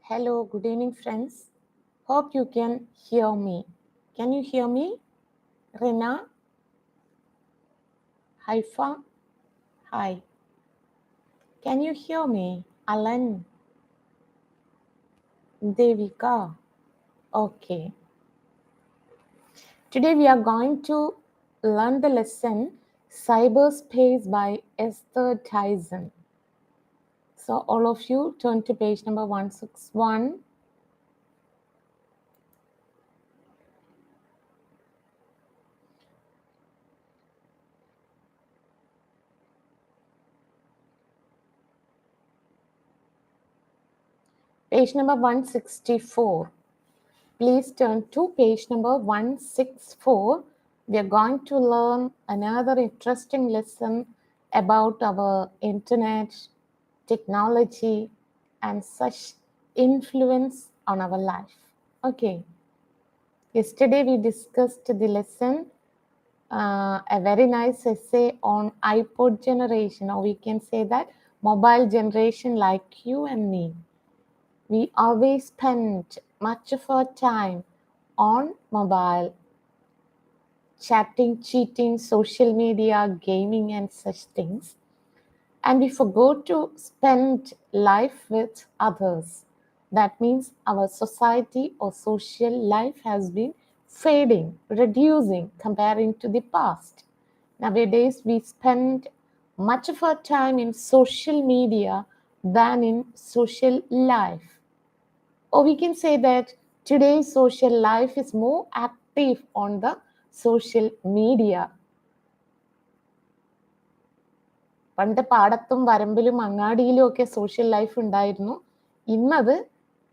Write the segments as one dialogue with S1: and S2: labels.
S1: Hello, good evening, friends. Hope you can hear me. Can you hear me? Rena? Haifa? Hi. Can you hear me? Alan? Devika? Okay. Today we are going to learn the lesson Cyberspace by Esther Dyson. So, all of you turn to page number 161. Page number 164. Please turn to page number 164. We are going to learn another interesting lesson about our internet, technology, and such influence on our life. Okay. Yesterday we discussed the lesson, a very nice essay on iPod generation, or we can say that mobile generation like you and me. We always spend much of our time on mobile, chatting, cheating, social media, gaming, and such things. And we forgot to spend life with others. That means our society or social life has been fading, reducing, comparing to the past. Nowadays, we spend much of our time in social media than in social life. Or we can say that today's social life is more active on the social media. പണ്ട് പാടത്തും വരമ്പിലും അങ്ങാടിയിലും ഒക്കെ social life ഉണ്ടായിരുന്നു. ഇന്നത്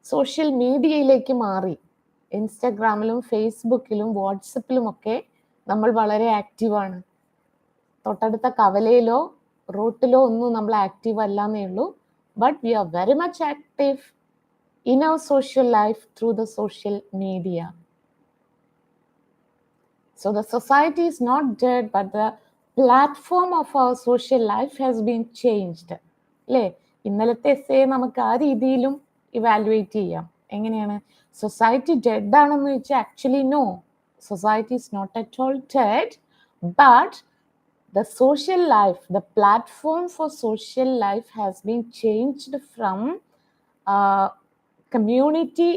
S1: social മീഡിയയിലേക്ക് മാറി. ഇൻസ്റ്റഗ്രാമിലും ഫേസ്ബുക്കിലും വാട്സപ്പിലും ഒക്കെ നമ്മൾ വളരെ ആക്റ്റീവാണ്. തൊട്ടടുത്ത കവലയിലോ റോട്ടിലോ ഒന്നും നമ്മൾ ആക്റ്റീവ് അല്ലാന്നേ ഉള്ളൂ. But we R very much active in our social life through the social media. So the society is not dead, but the platform of our social life has been changed. അല്ലേ? ഇന്നലത്തെ essay നമുക്ക് ആ രീതിയിലും evaluate ചെയ്യാം. എങ്ങനെയാണ്? Society dead ആണെന്ന് വെച്ചാൽ actually no, society is not at all dead, but the social life, the platform for social life has been changed from community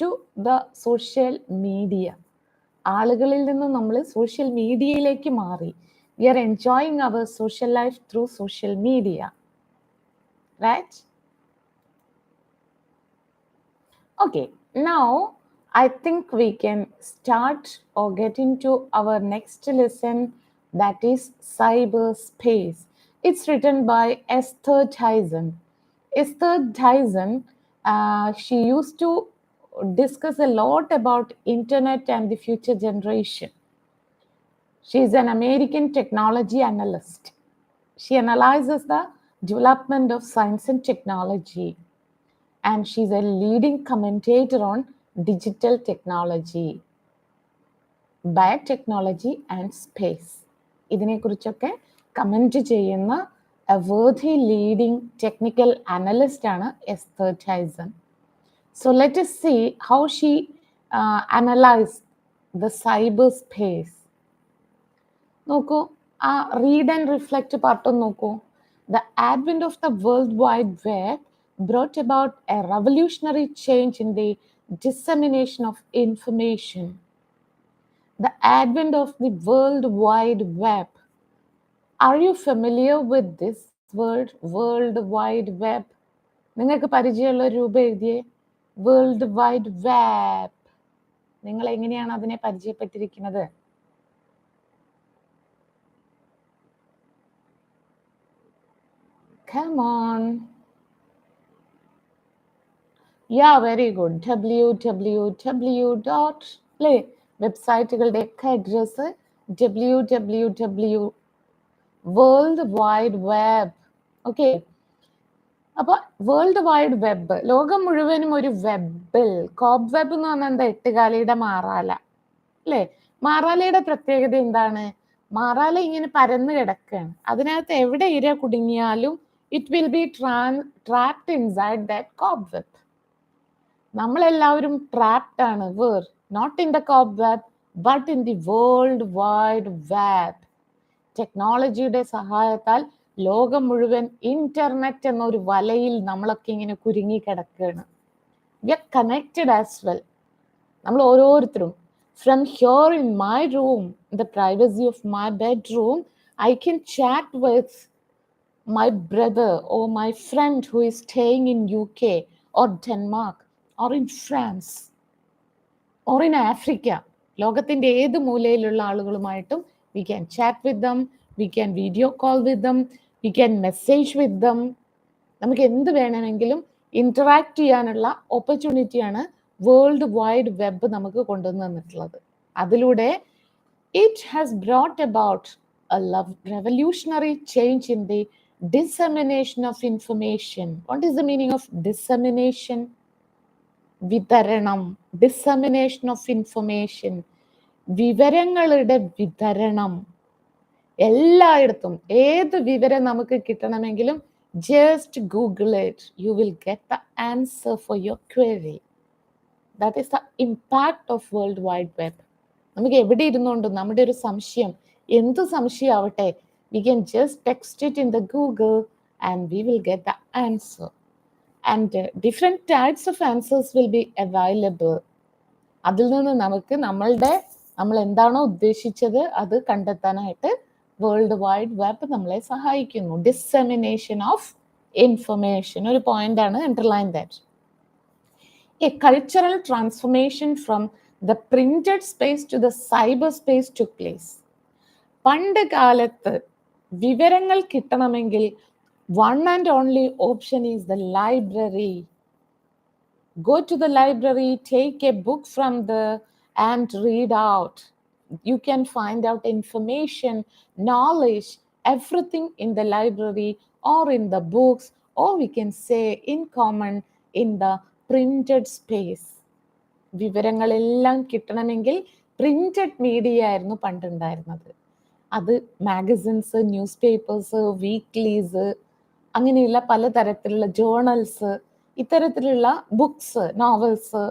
S1: to the social media. ആളുകളിൽ നിന്ന് നമ്മൾ സോഷ്യൽ മീഡിയയിലേക്ക് മാറി. We are enjoying our social life through social media, right? Okay, now I think we can start or get into our next lesson, that is cyberspace. It's written by Esther Dyson. Esther Dyson, she used to discuss a lot about internet and the future generation. She is an American technology analyst. She analyzes the development of science and technology, and she's a leading commentator on digital technology, biotechnology and space. ഇതിനെക്കുറിച്ചൊക്കെ comment ചെയ്യുന്ന a worthy leading technical analyst ആണ് Esther Dyson. So let us see how she analyzed the cyberspace. നോക്കൂ, ആ read and reflect part നോക്കൂ. The advent of the World Wide Web brought about a revolutionary change in the dissemination of information. The advent of the World Wide Web. Are you familiar with this word, World Wide Web? നിങ്ങൾക്ക് പരിചയമുള്ള രൂപ എഴുതിയേ, world wide web. നിങ്ങൾ എങ്ങനെയാണ് അതിനെ പരിചയപ്പെട്ടിരിക്കുന്നത്? Come on. Yeah, very good. www. അല്ലേ, വെബ്സൈറ്റുകളുടെ ഒക്കെ address www, world wide web. Okay, അപ്പൊ world wide web, ലോകം മുഴുവനും ഒരു വെബിൽ. കോബ് വെബ് എന്ന് പറഞ്ഞാൽ എന്താ? എട്ടുകാലിയുടെ മാറാല, അല്ലേ? മാറാലയുടെ പ്രത്യേകത എന്താണ്? മാറാല ഇങ്ങനെ പരന്ന് കിടക്കുകയാണ്. അതിനകത്ത് എവിടെ ഇര കുടുങ്ങിയാലും it will be trapped inside that cobweb. നമ്മളെല്ലാവരും ട്രാപ്ഡ് ആണ്. We're not in the cobweb but in the world wide web. ടെക്നോളജിയുടെ സഹായത്താൽ ലോകം മുഴുവൻ ഇന്റർനെറ്റ് എന്നൊരു വലയിൽ നമ്മളൊക്കെ ഇങ്ങനെ കുരുങ്ങി കിടക്കുകയാണ്. We are connected as well. നമ്മൾ ഓരോരുത്തരും from here in my room, in the privacy of my bedroom, I can chat with my brother or my friend who is staying in UK or Denmark or in France or in Africa. ലോകത്തിന്റെ ഏത് മൂലയിലുള്ള ആളുകളുമായിട്ടും we can chat with them, we can video call with them, we can message with them. നമുക്ക് എന്ത് വേണമെങ്കിലും interact ചെയ്യാനുള്ള ഓപ്പർച്യൂണിറ്റിയാണ് world wide web നമുക്ക് കൊണ്ടുവന്ന് തന്നിട്ടുള്ളത്. അതിലൂടെ it has brought about a revolutionary change in the dissemination of information. What is the meaning of dissemination? വിതരണം. Dissemination of information. വിവരങ്ങളുടെ വിതരണം. എല്ലായിടത്തും ഏത് വിവരം നമുക്ക് കിട്ടണമെങ്കിലും just Google it. You will get the answer for your query. That is the impact of World Wide Web. നമുക്ക് എവിടെ ഇരുന്നുകൊണ്ടും നമ്മുടെ ഒരു സംശയം, എന്ത് സംശയം ആവട്ടെ, we can just text it in the Google and we will get the answer. And different types of answers will be available. അതിൽ നിന്ന് നമുക്ക് നമ്മൾ എന്താണോ ഉദ്ദേശിച്ചത് അത് കണ്ടെത്താനായിട്ട് വേൾഡ് വൈഡ് വെബ് നമ്മളെ സഹായിക്കുന്നു. ഡിസെമിനേഷൻ ഓഫ് ഇൻഫർമേഷൻ ഒരു പോയിന്റ് ആണ്, underline that. A cultural transformation from the printed space to the cyberspace took place. പണ്ട് കാലത്ത് വിവരങ്ങൾ കിട്ടണമെങ്കിൽ one and only option is the library. Go to the library, take a book from there and read out. You can find out information, knowledge, everything in the library or in the books, or we can say in common in the printed space. വിവരങ്ങളെല്ലാം കിട്ടണമെങ്കിൽ printed media ആയിരുന്നു പണ്ടുണ്ടായിരുന്നത്. അത് magazines, news papers, വീക്ക്ലീസ്, അങ്ങനെയുള്ള പലതരത്തിലുള്ള journals, ഇത്തരത്തിലുള്ള books, novels,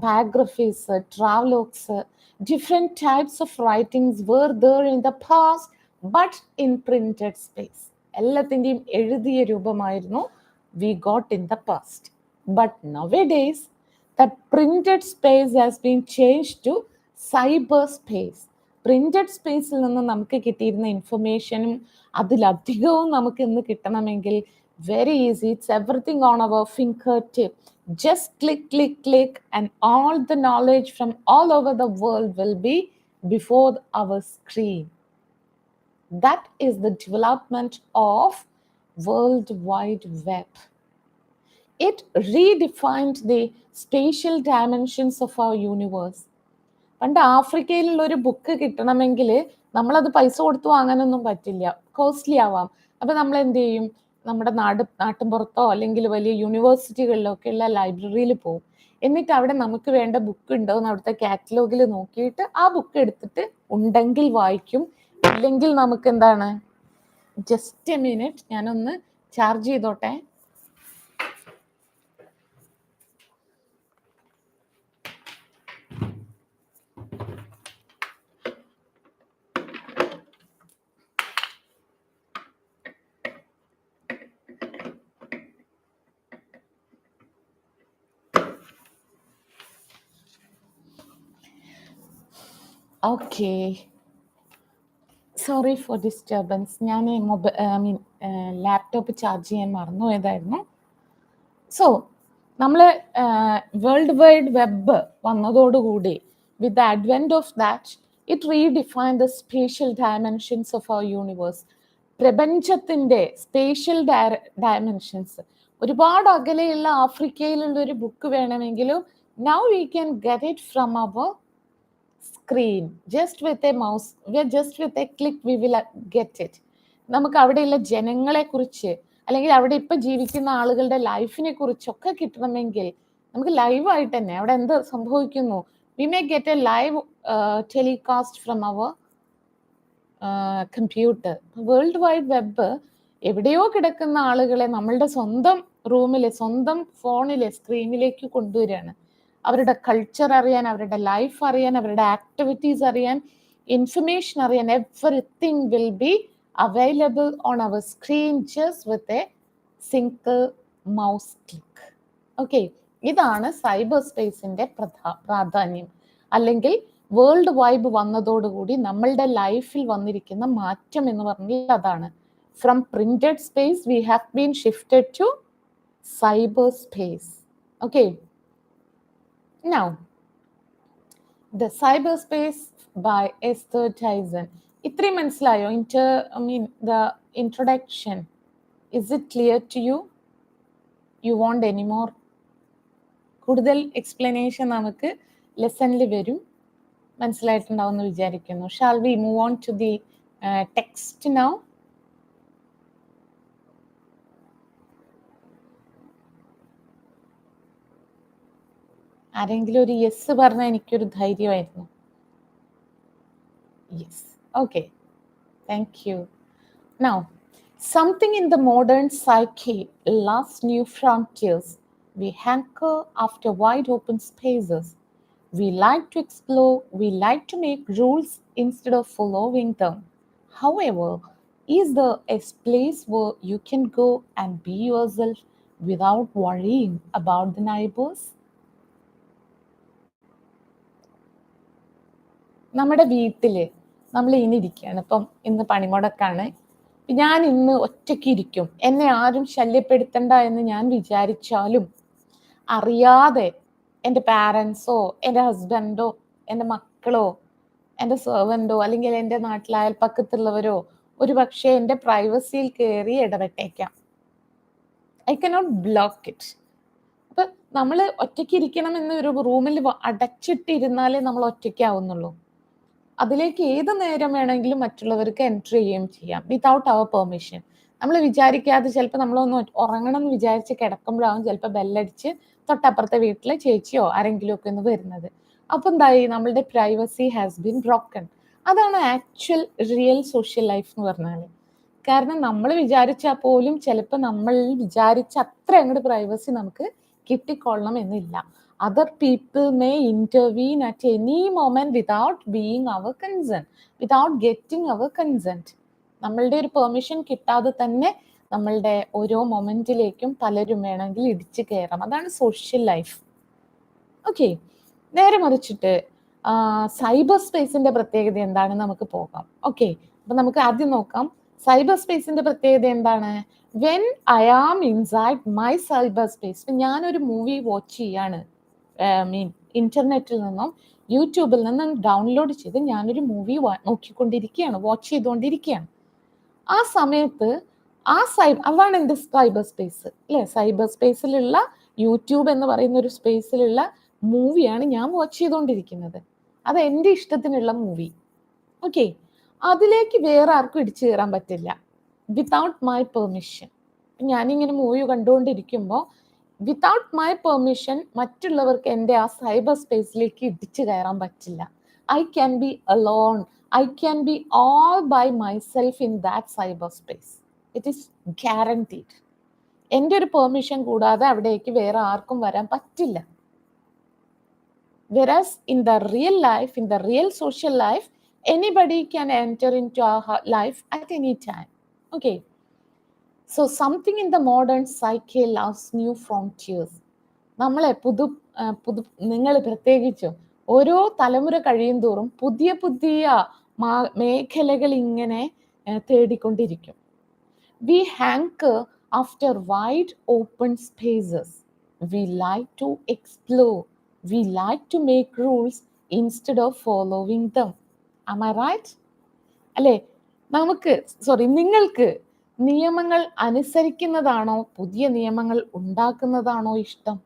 S1: biographies, travelogues, different types of writings were there in the past but in printed space. എല്ലാത്തിൻ്റെയും എഴുതിയ രൂപമായിരുന്നു we got in the past. But nowadays, that printed space has been changed to cyberspace. Printed space ൽ നിന്ന് നമുക്ക് കിട്ടിയിരുന്ന ഇൻഫർമേഷനും അതിലധികവും നമുക്ക് ഇന്ന് കിട്ടണമെങ്കിൽ very easy. It's everything on our fingertip. Just click and all the knowledge from all over the world will be before our screen. That is the development of World Wide Web. It redefined the spatial dimensions of our universe. പണ്ട് ആഫ്രിക്കയിലുള്ള ഒരു book കിട്ടണമെങ്കിൽ നമ്മളത് പൈസ കൊടുത്ത് വാങ്ങാനൊന്നും പറ്റില്ല, costly ആവാം. അപ്പം നമ്മൾ എന്ത് ചെയ്യും, നമ്മുടെ നാട്ടിൻപുറത്തോ അല്ലെങ്കിൽ വലിയ യൂണിവേഴ്സിറ്റികളിലോ ഒക്കെയുള്ള ലൈബ്രറിയിൽ പോകും. എന്നിട്ട് അവിടെ നമുക്ക് വേണ്ട ബുക്ക് ഉണ്ടോ എന്ന് അവിടുത്തെ കാറ്റലോഗിൽ നോക്കിയിട്ട് ആ ബുക്ക് എടുത്തിട്ട് ഉണ്ടെങ്കിൽ വായിക്കും, ഇല്ലെങ്കിൽ നമുക്ക് എന്താണ്, ജസ്റ്റ് എ മിനിറ്റ് ഞാനൊന്ന് ചാർജ് ചെയ്തോട്ടെ. Okay, sorry for disturbance. ഞാൻ ലാപ്ടോപ്പ് ചാർജ് ചെയ്യാൻ മറന്നുപോയതായിരുന്നു. സോ നമ്മൾ വേൾഡ് വൈഡ് വെബ് വന്നതോടുകൂടി, with the advent of that, it redefine the spatial dimensions of our universe. പ്രപഞ്ചത്തിൻ്റെ സ്പേഷ്യൽ ഡയമെൻഷൻസ്. ഒരുപാട് അകലെയുള്ള ആഫ്രിക്കയിലുള്ള ഒരു ബുക്ക് വേണമെങ്കിലും now we can get it from our screen just with a mouse. Just with a click we will get it. നമുക്ക് അവിടെയുള്ള ജനങ്ങളെ കുറിച്ച് അല്ലെങ്കിൽ അവിടെ ഇപ്പം ജീവിക്കുന്ന ആളുകളുടെ ലൈഫിനെ കുറിച്ചൊക്കെ കിട്ടണമെങ്കിൽ നമുക്ക് ലൈവായിട്ട് തന്നെ അവിടെ എന്ത് സംഭവിക്കുന്നു, we may get a live telecast from our computer. World wide web എവിടെയോ കിടക്കുന്ന ആളുകളെ നമ്മളുടെ സ്വന്തം റൂമിലെ സ്വന്തം ഫോണിലെ സ്ക്രീനിലേക്ക് കൊണ്ടുവരികയാണ്. അവരുടെ കൾച്ചർ അറിയാൻ, അവരുടെ ലൈഫ് അറിയാൻ, അവരുടെ ആക്ടിവിറ്റീസ് അറിയാൻ, ഇൻഫർമേഷൻ അറിയാൻ, everything will be available on our screen just with a single mouse click. Okay, ഇതാണ് സൈബർ സ്പേസിന്റെ പ്രാധാന്യം. അല്ലെങ്കിൽ വേൾഡ് വൈബ് വന്നതോടുകൂടി നമ്മളുടെ ലൈഫിൽ വന്നിരിക്കുന്ന മാറ്റം എന്ന് പറഞ്ഞാൽ അതാണ്. From printed space we have been shifted to cyberspace. Okay, now the cyberspace by Esther Dyson. ഇത്രയും മനസ്സിലായോ? The introduction, is it clear to you? You want any more? കൂടുതൽ എക്സ്പ്ലനേഷൻ നമുക്ക് ലെസണിൽ വരും. മനസ്സിലായിട്ടുണ്ടാവുമെന്ന് വിചാരിക്കുന്നു. Shall we move on to the text now? ആരെങ്കിലും ഒരു yes പറഞ്ഞാൽ എനിക്കൊരു ധൈര്യമായിരുന്നു. Yes, okay, thank you. Now, something in the modern psyche loves new frontiers. We hanker after wide open spaces. We like to explore, we like to make rules instead of following them. However, is there a place where you can go and be yourself without worrying about the neighbors? നമ്മുടെ വീട്ടില് നമ്മൾ ഇനി ഇരിക്കുകയാണ്. ഇപ്പം ഇന്ന് പണിമുടക്കാണ്. ഞാൻ ഇന്ന് ഒറ്റയ്ക്ക് ഇരിക്കും, എന്നെ ആരും ശല്യപ്പെടുത്തണ്ട എന്ന് ഞാൻ വിചാരിച്ചാലും അറിയാതെ എൻ്റെ പാരൻസോ, എൻ്റെ ഹസ്ബൻഡോ, എൻ്റെ മക്കളോ, എൻ്റെ സെർവൻറ്റോ, അല്ലെങ്കിൽ എൻ്റെ നാട്ടിലെ അയൽപ്പക്കത്തുള്ളവരോ ഒരു പക്ഷേ എൻ്റെ പ്രൈവസിയിൽ കയറി ഇടപെട്ടേക്കാം. I cannot block it. അപ്പൊ നമ്മൾ ഒറ്റയ്ക്ക് ഇരിക്കണം എന്ന് ഒരു റൂമിൽ അടച്ചിട്ടിരുന്നാലേ നമ്മൾ ഒറ്റയ്ക്കാവുന്നുള്ളൂ. അതിലേക്ക് ഏത് നേരം വേണമെങ്കിലും മറ്റുള്ളവർക്ക് എൻറ്റർ ചെയ്യുകയും ചെയ്യാം വിതൗട്ട് അവർ പെർമിഷൻ. നമ്മൾ വിചാരിക്കാതെ ചിലപ്പോൾ നമ്മളൊന്ന് ഉറങ്ങണം എന്ന് വിചാരിച്ച് കിടക്കുമ്പോഴാവും ചിലപ്പോൾ ബെല്ലടിച്ച് തൊട്ടപ്പുറത്തെ വീട്ടിലെ ചേച്ചിയോ ആരെങ്കിലും ഒക്കെ ഒന്ന് വരുന്നത്. അപ്പം എന്തായി? നമ്മളുടെ പ്രൈവസി ഹാസ് ബീൻ ബ്രോക്കൺ. അതാണ് ആക്ച്വൽ റിയൽ സോഷ്യൽ ലൈഫ് എന്ന് പറഞ്ഞാൽ. കാരണം നമ്മൾ വിചാരിച്ചാൽ പോലും ചിലപ്പോൾ നമ്മൾ വിചാരിച്ച അത്ര അങ്ങോട്ട് പ്രൈവസി നമുക്ക് കിട്ടിക്കൊള്ളണം എന്നില്ല. Other people may intervene at any moment without being our consent, without getting our consent. നമ്മളുടെ ഒരു പെർമിഷൻ കിട്ടാതെ തന്നെ നമ്മളുടെ ഓരോ മൊമെന്റിലേക്കും പലരും വേണമെങ്കിൽ ഇടിച്ചു കയറാം. അതാണ് സോഷ്യൽ ലൈഫ്. ഓക്കെ, നേരെ മറിച്ചിട്ട് സൈബർ സ്പേസിന്റെ പ്രത്യേകത എന്താണെന്ന് നമുക്ക് പോകാം. ഓക്കെ, അപ്പൊ നമുക്ക് ആദ്യം നോക്കാം സൈബർ സ്പേസിന്റെ പ്രത്യേകത എന്താണ്. When I am inside my cyber space, ഞാനൊരു മൂവി വാച്ച് ചെയ്യാണ്, ഇന്റർനെറ്റിൽ നിന്നും യൂട്യൂബിൽ നിന്നും ഡൗൺലോഡ് ചെയ്ത് ഞാനൊരു മൂവി നോക്കിക്കൊണ്ടിരിക്കുകയാണ്, വാച്ച് ചെയ്തുകൊണ്ടിരിക്കുകയാണ്. ആ സമയത്ത് അതാണ് എൻ്റെ സൈബർ സ്പേസ് അല്ലേ. സൈബർ സ്പേസിലുള്ള യൂട്യൂബ് എന്ന് പറയുന്ന ഒരു സ്പേസിലുള്ള മൂവിയാണ് ഞാൻ വാച്ച് ചെയ്തുകൊണ്ടിരിക്കുന്നത്. അത് എൻ്റെ ഇഷ്ടത്തിനുള്ള മൂവി. ഓക്കെ, അതിലേക്ക് വേറെ ആർക്കും ഇടിച്ചു കയറാൻ പറ്റില്ല വിതൗട്ട് മൈ പെർമിഷൻ. ഞാനിങ്ങനെ മൂവി കണ്ടുകൊണ്ടിരിക്കുമ്പോൾ വിതൗട്ട് മൈ പെർമിഷൻ മറ്റുള്ളവർക്ക് എൻ്റെ ആ സൈബർ സ്പേസിലേക്ക് ഇടിച്ചു കയറാൻ പറ്റില്ല. I can be alone, I can be all by myself in that cyber space. It is guaranteed. എൻ്റെ ഒരു പെർമിഷൻ കൂടാതെ അവിടേക്ക് വേറെ ആർക്കും വരാൻ പറ്റില്ല. Whereas in the real life, in the real social life, anybody can enter into our life at any time. Okay. So something in the modern psyche loves new frontiers. നമ്മളെ നിങ്ങൾ പ്രത്യേകിച്ചും ഓരോ തലമുറ കഴിയും തോറും പുതിയ പുതിയ മേഖലകൾ ഇങ്ങനെ തേടിക്കൊണ്ടിരിക്കും. We hanker after wide open spaces. We like to explore. We like to make rules instead of following them. Am I right? അല്ലേ? നിങ്ങൾക്ക് നിയമങ്ങൾ അനുസരിക്കുന്നതാണോ പുതിയ നിയമങ്ങൾ ഉണ്ടാക്കുന്നതാണോ ഇഷ്ടം?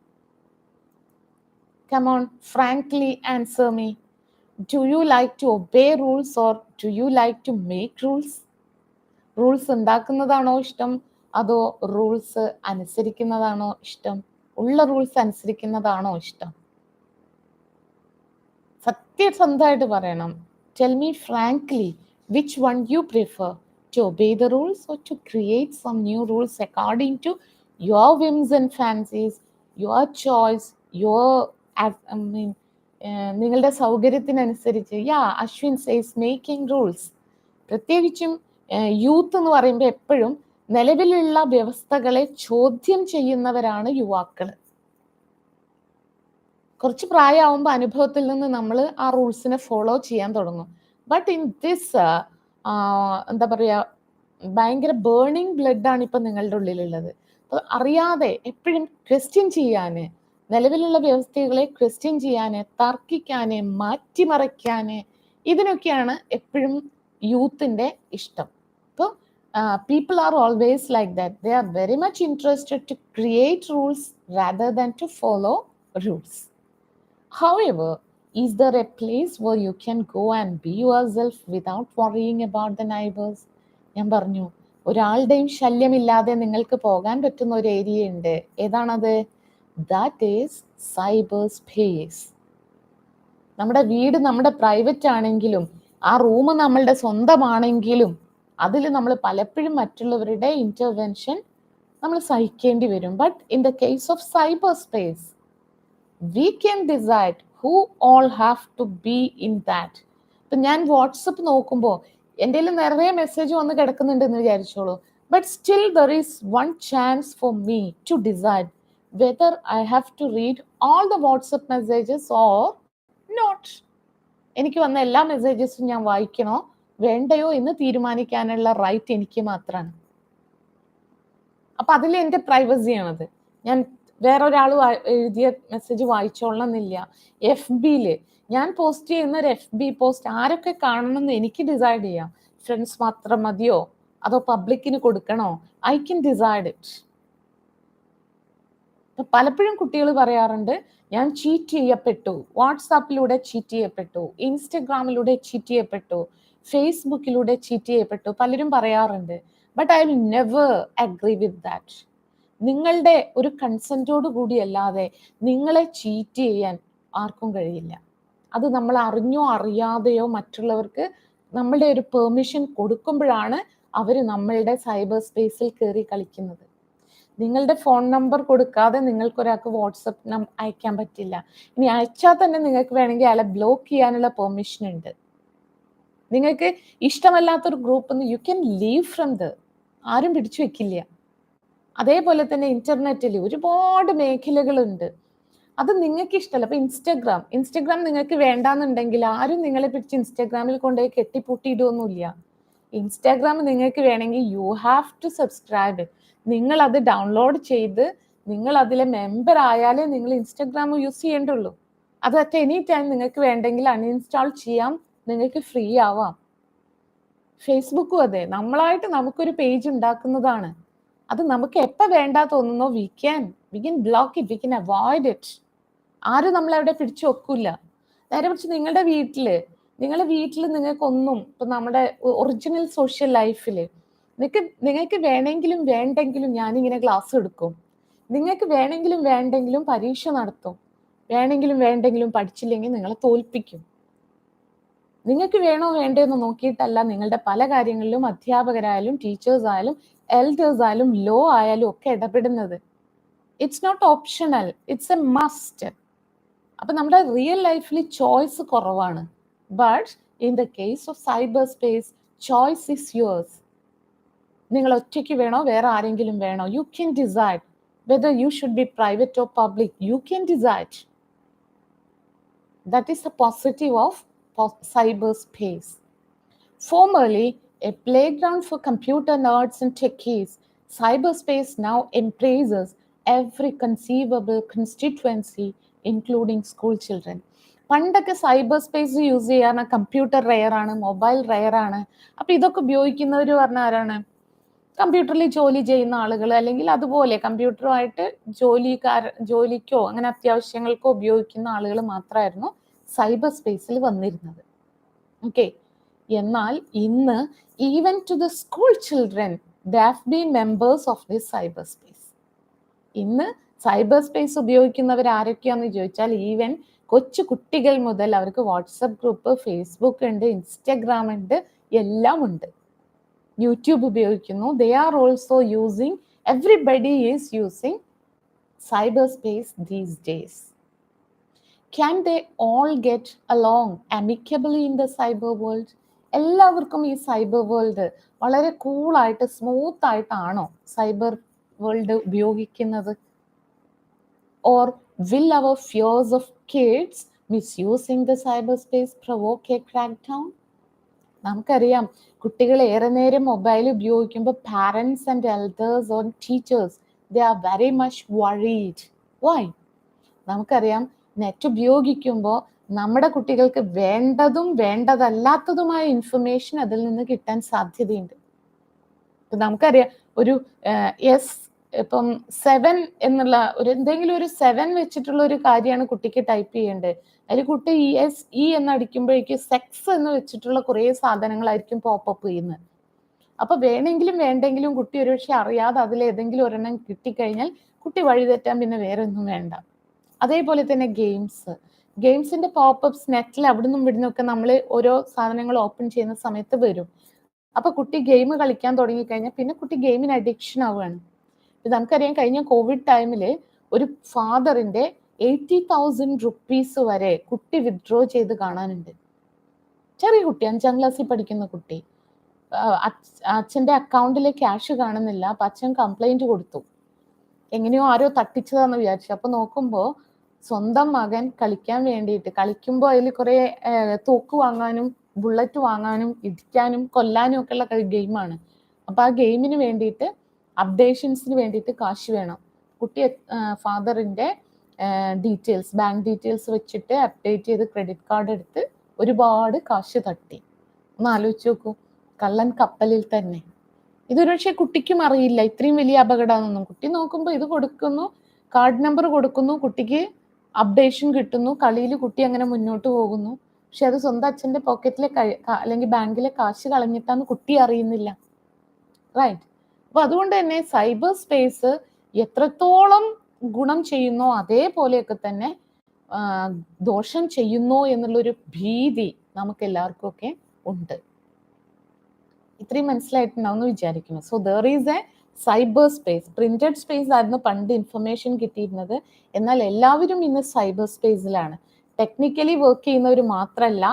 S1: Come on, frankly answer me. Do you like to obey rules or do you like to make rules? Rules ഉണ്ടാക്കുന്നതാണോ ഇഷ്ടം അതോ rules അനുസരിക്കുന്നതാണോ ഇഷ്ടം? ഉള്ള റൂൾസ് അനുസരിക്കുന്നതാണോ ഇഷ്ടം? സത്യസന്ധമായിട്ട് പറയണം. Tell me frankly, which one you prefer, to obey the rules or to create some new rules according to your whims and fancies, your choice, your നിങ്ങളുടെ സൗകര്യത്തിനനുസരിച്ച്. Ashwin says making rules. പ്രത്യേകിച്ചും youth എന്ന് പറയുമ്പോൾ എപ്പോഴും നിലവിലുള്ള വ്യവസ്ഥകളെ ചോദ്യം ചെയ്യുന്നവരാണ് യുവാക്കൾ. കുറച്ച് പ്രായമാകുമ്പോൾ അനുഭവത്തിൽ നിന്ന് നമ്മൾ ആ റൂൾസിനെ ഫോളോ ചെയ്യാൻ തുടങ്ങും. ബട്ട് ഇൻ ദിസ് എന്താ പറയുക, ഭയങ്കര ബേണിംഗ് ബ്ലഡാണ് ഇപ്പം നിങ്ങളുടെ ഉള്ളിലുള്ളത്. അപ്പോൾ അറിയാതെ എപ്പോഴും ക്വസ്റ്റ്യൻ ചെയ്യാന്, നിലവിലുള്ള വ്യവസ്ഥകളെ ക്വസ്റ്റ്യൻ ചെയ്യാന്, തർക്കിക്കാന്, മാറ്റിമറിക്കാന്, ഇതിനൊക്കെയാണ് എപ്പോഴും യൂത്തിന്റെ ഇഷ്ടം. അപ്പോൾ people are always like that. They are very much interested to create rules rather than to follow rules. However, is there a place where you can go and be yourself without worrying about the neighbors? ഞാൻ പറഞ്ഞു, ഒരാളുടെയും ശല്യമില്ലാതെ നിങ്ങൾക്ക് പോകാൻ പറ്റുന്ന ഒരു area ഉണ്ട്. ഏതാണത്? That is cyber space. നമ്മുടെ വീട് നമ്മുടെ പ്രൈവറ്റ് ആണെങ്കിലും, ആ റൂം നമ്മളുടെ സ്വന്തമാണെങ്കിലും, അതിൽ നമ്മൾ പലപ്പോഴും മറ്റുള്ളവരുടെ ഇന്റർവെൻഷൻ നമ്മൾ സഹിക്കേണ്ടി വരും. But in the case of cyber space, we can decide who all have to be in that. ഇപ്പം ഞാൻ വാട്സപ്പ് നോക്കുമ്പോൾ എൻ്റെ കയ്യിൽ നിറയെ മെസ്സേജ് വന്ന് കിടക്കുന്നുണ്ടെന്ന് വിചാരിച്ചോളൂ. But still there is one chance for me to decide whether I have to read all the WhatsApp messages or not. എനിക്ക് വന്ന എല്ലാ മെസ്സേജസും ഞാൻ വായിക്കണോ വേണ്ടയോ എന്ന് തീരുമാനിക്കാനുള്ള റൈറ്റ് എനിക്ക് മാത്രമാണ്. അപ്പം അതിൽ എൻ്റെ പ്രൈവസിയാണത്. ഞാൻ വേറൊരാൾ എഴുതിയ മെസ്സേജ് വായിച്ചോളണമെന്നില്ല. FBയിൽ ഞാൻ പോസ്റ്റ് ചെയ്യുന്ന ഒരു FB പോസ്റ്റ് ആരൊക്കെ കാണണമെന്ന് എനിക്ക് ഡിസൈഡ് ചെയ്യാം. ഫ്രണ്ട്സ് മാത്രം മതിയോ അതോ പബ്ലിക്കിന് കൊടുക്കണോ? I can decide it. പലപ്പോഴും കുട്ടികൾ പറയാറുണ്ട്, ഞാൻ ചീറ്റ് ചെയ്യപ്പെട്ടു, വാട്സാപ്പിലൂടെ ചീറ്റ് ചെയ്യപ്പെട്ടു, ഇൻസ്റ്റഗ്രാമിലൂടെ ചീറ്റ് ചെയ്യപ്പെട്ടു, ഫേസ്ബുക്കിലൂടെ ചീറ്റ് ചെയ്യപ്പെട്ടു. പലരും പറയാറുണ്ട്. But I will never agree with that. നിങ്ങളുടെ ഒരു കൺസെൻറ്റോട് കൂടി അല്ലാതെ നിങ്ങളെ ചീറ്റ് ചെയ്യാൻ ആർക്കും കഴിയില്ല. അത് നമ്മൾ അറിഞ്ഞോ അറിയാതെയോ മറ്റുള്ളവർക്ക് നമ്മളുടെ ഒരു പെർമിഷൻ കൊടുക്കുമ്പോഴാണ് അവർ നമ്മളുടെ സൈബർ സ്പേസിൽ കയറി കളിക്കുന്നത്. നിങ്ങളുടെ ഫോൺ നമ്പർ കൊടുക്കാതെ നിങ്ങൾക്കൊരാൾക്ക് വാട്സപ്പ് അയക്കാൻ പറ്റില്ല. ഇനി അയച്ചാൽ തന്നെ നിങ്ങൾക്ക് വേണമെങ്കിൽ അയാളെ ബ്ലോക്ക് ചെയ്യാനുള്ള പെർമിഷൻ ഉണ്ട്. നിങ്ങൾക്ക് ഇഷ്ടമല്ലാത്തൊരു ഗ്രൂപ്പിൽ നിന്ന് you can leave from the, ആരും പിടിച്ചു വെക്കില്ല. അതേപോലെ തന്നെ ഇന്റർനെറ്റിൽ ഒരുപാട് മേഖലകളുണ്ട്. അത് നിങ്ങൾക്ക് ഇഷ്ടമല്ല. അപ്പൊ ഇൻസ്റ്റഗ്രാം നിങ്ങൾക്ക് വേണ്ടാന്നുണ്ടെങ്കിൽ ആരും നിങ്ങളെ പിടിച്ച് ഇൻസ്റ്റഗ്രാമിൽ കൊണ്ടുപോയി കെട്ടിപ്പൂട്ടിയിടുകയൊന്നുമില്ല. ഇൻസ്റ്റാഗ്രാം നിങ്ങൾക്ക് വേണമെങ്കിൽ യു ഹാവ് ടു സബ്സ്ക്രൈബ്. നിങ്ങൾ അത് ഡൗൺലോഡ് ചെയ്ത് നിങ്ങൾ അതിലെ മെമ്പർ ആയാലേ നിങ്ങൾ ഇൻസ്റ്റഗ്രാം യൂസ് ചെയ്യേണ്ടുള്ളൂ. അത് അറ്റ് എനി ടൈം നിങ്ങൾക്ക് വേണ്ടെങ്കിൽ അൺഇൻസ്റ്റാൾ ചെയ്യാം, നിങ്ങൾക്ക് ഫ്രീ ആവാം. ഫേസ്ബുക്കും അതെ, നമ്മളായിട്ട് നമുക്കൊരു പേജ് ഉണ്ടാക്കുന്നതാണ്. അത് നമുക്ക് എപ്പോൾ വേണ്ടാ തോന്നുന്നോ we can block it, we can avoid it. ആരും നമ്മളവിടെ പിടിച്ചു വെക്കില്ല. നേരെ കുറിച്ച് നിങ്ങളുടെ വീട്ടിൽ നിങ്ങൾക്കൊന്നും, ഇപ്പം നമ്മുടെ ഒറിജിനൽ സോഷ്യൽ ലൈഫിൽ നിങ്ങൾക്ക് വേണമെങ്കിലും വേണ്ടെങ്കിലും ഞാനിങ്ങനെ ക്ലാസ് എടുക്കും, നിങ്ങൾക്ക് വേണമെങ്കിലും വേണ്ടെങ്കിലും പരീക്ഷ നടത്തും, വേണമെങ്കിലും വേണ്ടെങ്കിലും പഠിച്ചില്ലെങ്കിൽ നിങ്ങളെ തോൽപ്പിക്കും. നിങ്ങൾക്ക് വേണോ വേണ്ടോ നോക്കിയിട്ടല്ല നിങ്ങളുടെ പല കാര്യങ്ങളിലും അധ്യാപകരായാലും ടീച്ചേഴ്സ് ആയാലും എൽഡേഴ്സ് ആയാലും ലോ ആയാലും ഒക്കെ ഇടപെടുന്നത്. It's not optional, it's a must. അപ്പൊ നമ്മുടെ റിയൽ ലൈഫിൽ ചോയ്സ് കുറവാണ്. But in the case of cyber space choice is yours. നിങ്ങൾ ഒറ്റയ്ക്ക് വേണോ വേറെ ആരെങ്കിലും വേണോ, you can decide whether you should be private or public. You can decide. That is the positive of cyberspace. Formerly a playground for computer nerds and techies, cyberspace now embraces every conceivable constituency, including school children. പണ്ടൊക്കെ cyber space use ചെയ്യാൻ computer rare ആണ്, mobile rare ആണ്. അപ്പം ഇതൊക്കെ ഉപയോഗിക്കുന്നവർ പറഞ്ഞ ആരാണ്? കമ്പ്യൂട്ടറിൽ ജോലി ചെയ്യുന്ന ആളുകൾ, അല്ലെങ്കിൽ അതുപോലെ കമ്പ്യൂട്ടറുമായിട്ട് ജോലിക്കോ അങ്ങനെ അത്യാവശ്യങ്ങൾക്കോ ഉപയോഗിക്കുന്ന ആളുകൾ മാത്രമായിരുന്നു സൈബർ സ്പേസിൽ വന്നിരുന്നത്. ഓക്കെ, എന്നാൽ ഇന്ന് even to the school children they have been members of this cyber space. ഇന്ന് സൈബർ സ്പേസ് ഉപയോഗിക്കുന്നവർ ആരൊക്കെയാന്ന് ചോദിച്ചാൽ ഈവൻ കൊച്ചു കുട്ടികൾ മുതൽ അവർക്ക് വാട്സപ്പ് ഗ്രൂപ്പ്, ഫേസ്ബുക്ക് ഉണ്ട്, ഇൻസ്റ്റഗ്രാം ഉണ്ട്, എല്ലാം ഉണ്ട്. യൂട്യൂബ് ഉപയോഗിക്കുന്നു. They are also using Everybody is using cyberspace these days. Can they all get along amicably in the cyber world? എല്ലാവർക്കും ഈ സൈബർ വേൾഡ് വളരെ കൂളായിട്ട് സ്മൂത്ത് ആയിട്ടാണോ സൈബർ വേൾഡ് ഉപയോഗിക്കുന്നത്? Or will our fears of kids misusing the cyberspace provoke a crackdown? നമുക്കറിയാം കുട്ടികൾ ഏറെ നേരം മൊബൈൽ ഉപയോഗിക്കുമ്പോൾ parents and elders or teachers they are very much worried. Why? നമുക്കറിയാം നെറ്റ് ഉപയോഗിക്കുമ്പോൾ നമ്മുടെ കുട്ടികൾക്ക് വേണ്ടതും വേണ്ടതല്ലാത്തതുമായ ഇൻഫർമേഷൻ അതിൽ നിന്ന് കിട്ടാൻ സാധ്യതയുണ്ട്. നമുക്കറിയാം ഒരു ഇപ്പം 7 എന്നുള്ള എന്തെങ്കിലും ഒരു 7 വെച്ചിട്ടുള്ള ഒരു കാര്യമാണ് കുട്ടിക്ക് ടൈപ്പ് ചെയ്യേണ്ടത്. അതിൽ കുട്ടി ESE എന്നടിക്കുമ്പോഴേക്ക് സെക്സ് എന്ന് വെച്ചിട്ടുള്ള കുറേ സാധനങ്ങളായിരിക്കും പോപ്പപ്പ് ചെയ്യുന്നത്. അപ്പൊ വേണ്ടെങ്കിലും കുട്ടി ഒരുപക്ഷെ അറിയാതെ അതിൽ ഏതെങ്കിലും ഒരെണ്ണം കിട്ടിക്കഴിഞ്ഞാൽ കുട്ടി വഴിതെറ്റാൻ പിന്നെ വേറെ ഒന്നും വേണ്ട. അതേപോലെ തന്നെ ഗെയിംസിന്റെ പോപ്പപ്സ് നെറ്റിൽ അവിടുന്നും ഇവിടുന്നൊക്കെ നമ്മൾ ഓരോ സാധനങ്ങൾ ഓപ്പൺ ചെയ്യുന്ന സമയത്ത് വരും. അപ്പൊ കുട്ടി ഗെയിം കളിക്കാൻ തുടങ്ങിക്കഴിഞ്ഞാൽ പിന്നെ കുട്ടി ഗെയിമിന് അഡിക്ഷൻ ആവുകയാണ്. നമുക്കറിയാം കഴിഞ്ഞ കോവിഡ് ടൈമിൽ ഒരു ഫാദറിന്റെ 80,000 റുപ്പീസ് വരെ കുട്ടി വിത്ഡ്രോ ചെയ്ത് കാണാനുണ്ട്. ചെറിയ കുട്ടി, 5ാം ക്ലാസ്സിൽ പഠിക്കുന്ന കുട്ടി. അച്ഛന്റെ അക്കൗണ്ടിൽ ക്യാഷ് കാണുന്നില്ല. അപ്പൊ അച്ഛൻ കംപ്ലൈന്റ് കൊടുത്തു, എങ്ങനെയോ ആരോ തട്ടിച്ചതാന്ന് വിചാരിച്ചു. അപ്പൊ നോക്കുമ്പോ സ്വന്തം മകൻ കളിക്കാൻ വേണ്ടിയിട്ട് കളിക്കുമ്പോൾ അതിൽ കുറെ തോക്ക് വാങ്ങാനും ബുള്ളറ്റ് വാങ്ങാനും ഇടിക്കാനും കൊല്ലാനും ഒക്കെ ഉള്ള ഗെയിമാണ്. അപ്പൊ ആ ഗെയിമിന് വേണ്ടിയിട്ട് അപ്ഡേഷൻസിന് വേണ്ടിയിട്ട് കാശ് വേണം. കുട്ടി ഫാദറിന്റെ ഡീറ്റെയിൽസ്, ബാങ്ക് ഡീറ്റെയിൽസ് വെച്ചിട്ട് അപ്ഡേറ്റ് ചെയ്ത് ക്രെഡിറ്റ് കാർഡ് എടുത്ത് ഒരുപാട് കാശ് തട്ടി. ഒന്ന് ആലോചിച്ച് നോക്കൂ, കള്ളൻ കപ്പലിൽ തന്നെ. ഇതൊരു പക്ഷേ കുട്ടിക്കും അറിയില്ല ഇത്രയും വലിയ അപകടമാണെന്നൊന്നും. കുട്ടി നോക്കുമ്പോൾ ഇത് കൊടുക്കുന്നു, കാർഡ് നമ്പർ കൊടുക്കുന്നു, കുട്ടിക്ക് അപ്ഡേഷൻ കിട്ടുന്നു, കളിയിൽ കുട്ടി അങ്ങനെ മുന്നോട്ട് പോകുന്നു. പക്ഷെ അത് സ്വന്തം അച്ഛന്റെ പോക്കറ്റിലെ അല്ലെങ്കിൽ ബാങ്കിലെ കാശ് കളഞ്ഞിട്ടാന്ന് കുട്ടി അറിയുന്നില്ല. റൈറ്റ്? അപ്പൊ അതുകൊണ്ട് തന്നെ സൈബർ സ്പേസ് എത്രത്തോളം ഗുണം ചെയ്യുന്നോ അതേപോലെയൊക്കെ തന്നെ ദോഷം ചെയ്യുന്നോ എന്നുള്ളൊരു ഭീതി നമുക്ക് എല്ലാവർക്കും ഒക്കെ ഉണ്ട്. ഇത്രയും മനസ്സിലായിട്ടുണ്ടാവുമെന്ന് വിചാരിക്കുന്നു. So there is A cyber space. Printed space ആയിരുന്നു പണ്ട് ഇൻഫർമേഷൻ കിട്ടിയിരുന്നത്. എന്നാൽ എല്ലാവരും ഇന്ന് സൈബർ സ്പേസിലാണ്. ടെക്നിക്കലി വർക്ക് ചെയ്യുന്നവർ മാത്രമല്ല,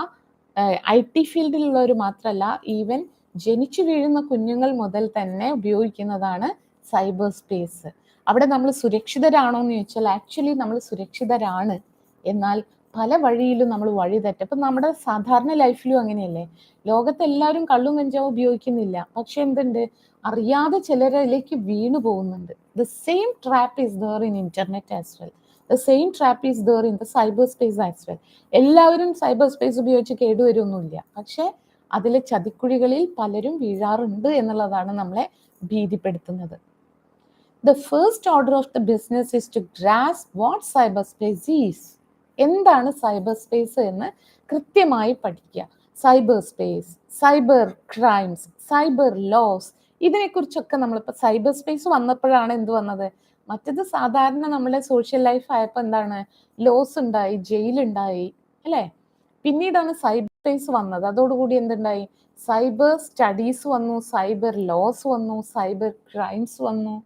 S1: IT ഫീൽഡിലുള്ളവർ മാത്രമല്ല, ഈവൻ ജനിച്ചു വീഴുന്ന കുഞ്ഞുങ്ങൾ മുതൽ തന്നെ ഉപയോഗിക്കുന്നതാണ് സൈബർ സ്പേസ്. അവിടെ നമ്മൾ സുരക്ഷിതരാണോ എന്ന് ചോദിച്ചാൽ ആക്ച്വലി നമ്മൾ സുരക്ഷിതരാണ്. എന്നാൽ പല വഴിയിലും നമ്മൾ വഴിതെറ്റും. ഇപ്പം നമ്മുടെ സാധാരണ ലൈഫിലും അങ്ങനെയല്ലേ? ലോകത്തെല്ലാവരും കള്ളും കഞ്ചാവും ഉപയോഗിക്കുന്നില്ല, പക്ഷെ എന്തുണ്ട്, അറിയാതെ ചിലരിലേക്ക് വീണു പോകുന്നുണ്ട്. The same trap is there in internet as well. The same trap is there in the cyber space as well. എല്ലാവരും സൈബർ സ്പേസ് ഉപയോഗിച്ച് കേടുവരുമൊന്നുമില്ല, പക്ഷെ അതിലെ ചതിക്കുഴികളിൽ പലരും വീഴാറുണ്ട് എന്നുള്ളതാണ് നമ്മളെ ഭീതിപ്പെടുത്തുന്നത്. The first order of the business is to grasp what cyberspace is. എന്താണ് cyber space എന്ന് കൃത്യമായി പഠിക്കുക. Cyber space, cyber crimes, cyber laws, ഇതിനെക്കുറിച്ചൊക്കെ നമ്മളിപ്പോൾ സൈബർ സ്പേസ് വന്നപ്പോഴാണ് എന്ത് വന്നത്? മറ്റത് സാധാരണ നമ്മളെ സോഷ്യൽ ലൈഫ് ആയപ്പോൾ എന്താണ്, ലോസ് ഉണ്ടായി, ജയിലുണ്ടായി, അല്ലേ? പിന്നീടാണ് സൈബർ സ്പേസ് വന്നത്. അതോടുകൂടി എന്തുണ്ടായി? സൈബർ സ്റ്റഡീസ് വന്നു, സൈബർ ലോസ് വന്നു, സൈബർ ക്രൈംസ് വന്നു,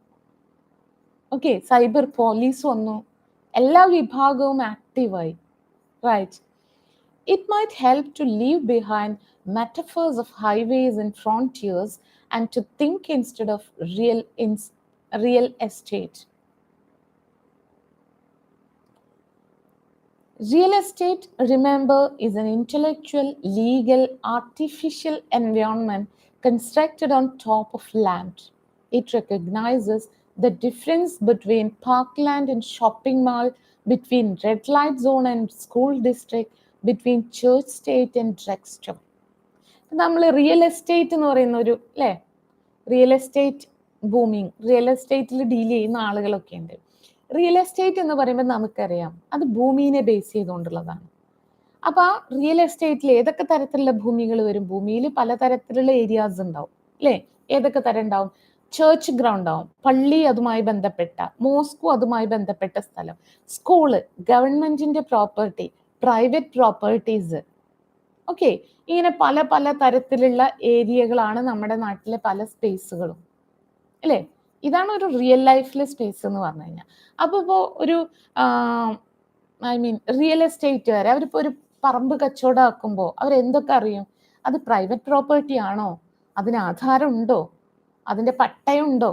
S1: ഓക്കെ, സൈബർ പോലീസ് വന്നു. എല്ലാ വിഭാഗവും ആക്റ്റീവായി. Right? It might help to leave behind metaphors of highways and frontiers and to think instead of real estate. Real estate, remember, is an intellectual, legal, artificial environment constructed on top of land. It recognizes the difference between parkland and shopping mall, between red light zone and school district, between church state and drugstore. നമ്മൾ real estate എന്ന് പറയുന്ന ഒരു real estate booming, real എസ്റ്റേറ്റിൽ deal ചെയ്യുന്ന ആളുകളൊക്കെ ഉണ്ട്. Real estate എന്ന് പറയുമ്പോൾ നമുക്കറിയാം അത് ഭൂമിനെ ബേസ് ചെയ്തുകൊണ്ടുള്ളതാണ്. അപ്പൊ ആ റിയൽ എസ്റ്റേറ്റിൽ ഏതൊക്കെ തരത്തിലുള്ള ഭൂമികൾ വരും? ഭൂമിയിൽ പലതരത്തിലുള്ള ഏരിയാസ് ഉണ്ടാവും, അല്ലേ? ഏതൊക്കെ തരം ഉണ്ടാവും? ചർച്ച് ഗ്രൗണ്ട് ആവും, പള്ളി അതുമായി ബന്ധപ്പെട്ട, മോസ്കോ അതുമായി ബന്ധപ്പെട്ട സ്ഥലം, സ്കൂള്, ഗവൺമെന്റിന്റെ പ്രോപ്പർട്ടി, പ്രൈവറ്റ് പ്രോപ്പർട്ടീസ്, ഓക്കെ. ഇങ്ങനെ പല പല തരത്തിലുള്ള ഏരിയകളാണ് നമ്മുടെ നാട്ടിലെ പല സ്പേസുകളും, അല്ലേ? ഇതാണ് ഒരു റിയൽ ലൈഫിലെ സ്പേസ് എന്ന് പറഞ്ഞു കഴിഞ്ഞാൽ. അപ്പോൾ ഇപ്പോൾ ഒരു റിയൽ എസ്റ്റേറ്റുകാർ അവരിപ്പോൾ ഒരു പറമ്പ് കച്ചവടം ആക്കുമ്പോൾ അവരെന്തൊക്കെ അറിയും? അത് പ്രൈവറ്റ് പ്രോപ്പർട്ടി ആണോ? അതിന് ആധാരം ഉണ്ടോ? അതിൻ്റെ പട്ടയമുണ്ടോ?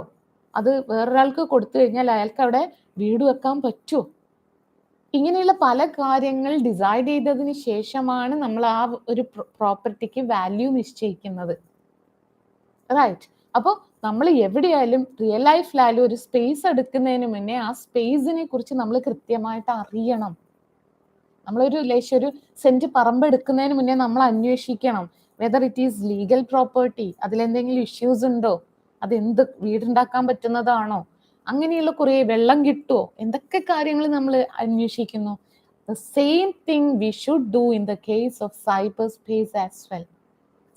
S1: അത് വേറൊരാൾക്ക് കൊടുത്തു കഴിഞ്ഞാൽ അയാൾക്ക് അവിടെ വീട് വെക്കാൻ പറ്റുമോ? ഇങ്ങനെയുള്ള പല കാര്യങ്ങൾ ഡിസൈഡ് ചെയ്തതിന് ശേഷമാണ് നമ്മൾ ആ ഒരു പ്രോപ്പർട്ടിക്ക് വാല്യൂ നിശ്ചയിക്കുന്നത്. റൈറ്റ്. അപ്പോൾ നമ്മൾ എവിടെയായാലും റിയൽ ലൈഫിലായാലും ഒരു സ്പേസ് എടുക്കുന്നതിന് മുന്നേ ആ സ്പേസിനെ കുറിച്ച് നമ്മൾ കൃത്യമായിട്ട് അറിയണം. നമ്മളൊരു ഒരു സെന്റ് പറമ്പ് എടുക്കുന്നതിന് മുന്നേ നമ്മൾ അന്വേഷിക്കണം whether it is legal property, അതിലെന്തെങ്കിലും ഇഷ്യൂസ് ഉണ്ടോ, അതെന്ത് വീടുണ്ടാക്കാൻ പറ്റുന്നതാണോ, അങ്ങനെയുള്ള കുറേ വെള്ളം കിട്ടുമോ, എന്തൊക്കെ കാര്യങ്ങൾ നമ്മൾ അന്വേഷിക്കുന്നു. The same thing we should do in the case of cyberspace as well.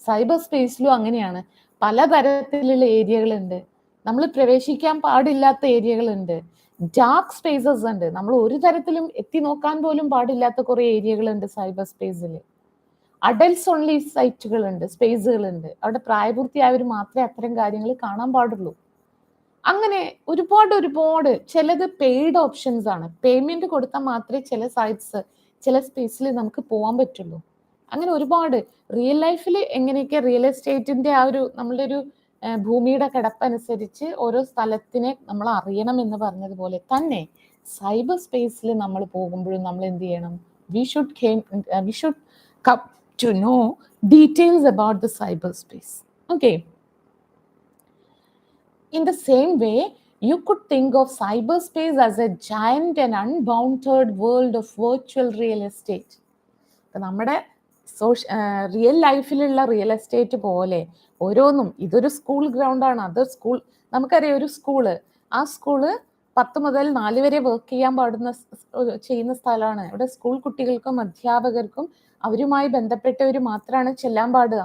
S1: Cyber സ്പേസിലും അങ്ങനെയാണ്. പലതരത്തിലുള്ള ഏരിയകളുണ്ട്. നമ്മൾ പ്രവേശിക്കാൻ പാടില്ലാത്ത ഏരിയകളുണ്ട്. ഡാർക്ക് സ്പേസസ് ഉണ്ട്. നമ്മൾ ഒരു തരത്തിലും എത്തി നോക്കാൻ പോലും പാടില്ലാത്ത കുറേ ഏരിയകളുണ്ട് സൈബർ സ്പേസിൽ. അഡൽട്സ് ഓൺലി സൈറ്റുകളുണ്ട്, സ്പേസുകളുണ്ട്. അവിടെ പ്രായപൂർത്തിയായവർ മാത്രമേ അത്തരം കാര്യങ്ങൾ കാണാൻ പാടുള്ളൂ. അങ്ങനെ ഒരുപാട് ചിലത് പെയ്ഡ് ഓപ്ഷൻസ് ആണ്. പേയ്മെന്റ് കൊടുത്താൽ മാത്രമേ ചില സൈറ്റ്സ് ചില സ്പേസിൽ നമുക്ക് പോകാൻ പറ്റുള്ളൂ. അങ്ങനെ ഒരുപാട് റിയൽ ലൈഫിൽ എങ്ങനെയൊക്കെ റിയൽ എസ്റ്റേറ്റിന്റെ ആ ഒരു നമ്മളുടെ ഒരു ഭൂമിയുടെ കിടപ്പനുസരിച്ച് ഓരോ സ്ഥലത്തിനെ നമ്മൾ അറിയണം എന്ന് പറഞ്ഞതുപോലെ തന്നെ സൈബർ സ്പേസിൽ നമ്മൾ പോകുമ്പോഴും നമ്മൾ എന്ത് ചെയ്യണം? We should come to know details about the cyber space. Okay. In the same way, you could think of cyberspace as a giant and unbounded world of virtual real estate. നമ്മുടെ real ലൈഫിലുള്ള real estate പോലെ ഓരോന്നും ഇതൊരു school ഗ്രൗണ്ടാണ്, അതൊരു school. നമുക്കറിയാം ഒരു school, ആ school 10 മുതൽ 4 വരെ വർക്ക് ചെയ്യാൻ ചെയ്യുന്ന സ്ഥലമാണ്. ഇവിടെ സ്കൂൾ കുട്ടികൾക്കും അധ്യാപകർക്കും അവരുമായി ബന്ധപ്പെട്ടവർ മാത്രമാണ് ചെല്ലാൻ പാടുക.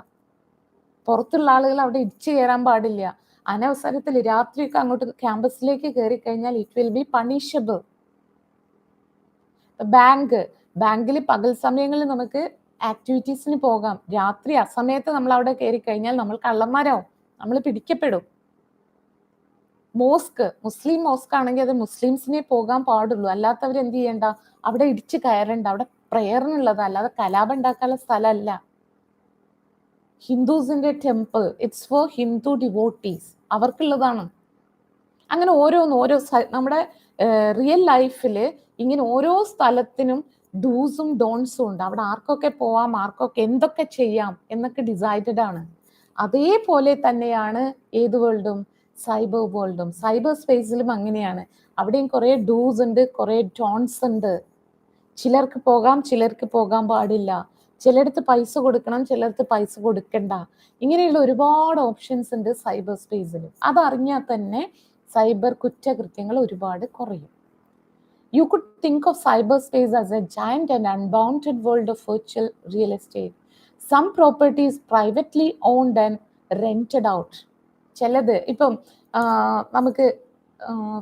S1: പുറത്തുള്ള ആളുകൾ അവിടെ ഇടിച്ചു കയറാൻ പാടില്ല. അനവസരത്തിൽ രാത്രിയൊക്കെ അങ്ങോട്ട് ക്യാമ്പസിലേക്ക് കയറി കഴിഞ്ഞാൽ ഇറ്റ് വിൽ ബി പണിഷബിൾ. ബാങ്കിൽ പകൽ സമയങ്ങളിൽ നമുക്ക് ആക്ടിവിറ്റീസിന് പോകാം. രാത്രി അസമയത്ത് നമ്മൾ അവിടെ കയറി കഴിഞ്ഞാൽ നമ്മൾ കള്ളന്മാരാവും, നമ്മൾ പിടിക്കപ്പെടും. മുസ്ലിം മോസ്ക് ആണെങ്കിൽ അത് മുസ്ലിംസിനെ പോകാൻ പാടുള്ളൂ, അല്ലാത്തവർ എന്ത് ചെയ്യണ്ട, അവിടെ ഇടിച്ച് കയറണ്ട. അവിടെ പ്രേയറിനുള്ളത്, അല്ലാതെ കലാപം ഉണ്ടാക്കാനുള്ള സ്ഥലമല്ല. ഹിന്ദുസിന്റെ temple, it's for Hindu devotees, അവർക്കുള്ളതാണ്. അങ്ങനെ ഓരോ നമ്മുടെ റിയൽ ലൈഫിൽ ഇങ്ങനെ ഓരോ സ്ഥലത്തിനും ഡൂസും ഡോൺസും ഉണ്ട്. അവിടെ ആർക്കൊക്കെ പോവാം, ആർക്കൊക്കെ എന്തൊക്കെ ചെയ്യാം എന്നൊക്കെ ഡിസൈഡഡ് ആണ്. അതേപോലെ തന്നെയാണ് ഏത് വേൾഡും, സൈബർ വേൾഡും. സൈബർ സ്പേസിലും അങ്ങനെയാണ്. അവിടെയും കുറേ ഡൂസ് ഉണ്ട്, കുറേ ഡോൺസ് ഉണ്ട്. ചിലർക്ക് പോകാം, ചിലർക്ക് പോകാൻ പാടില്ല. ചിലടത്ത് പൈസ കൊടുക്കണം, ചിലർക്ക് പൈസ കൊടുക്കണ്ട. ഇങ്ങനെയുള്ള ഒരുപാട് ഓപ്ഷൻസ് ഉണ്ട് സൈബർ സ്പേസിൽ. അതറിഞ്ഞാൽ തന്നെ സൈബർ കുറ്റകൃത്യങ്ങൾ ഒരുപാട് കുറയും. You could think of cyberspace as a giant and unbounded world of virtual real estate. Some properties privately owned and rented out. ചിലത് ഇപ്പം നമുക്ക്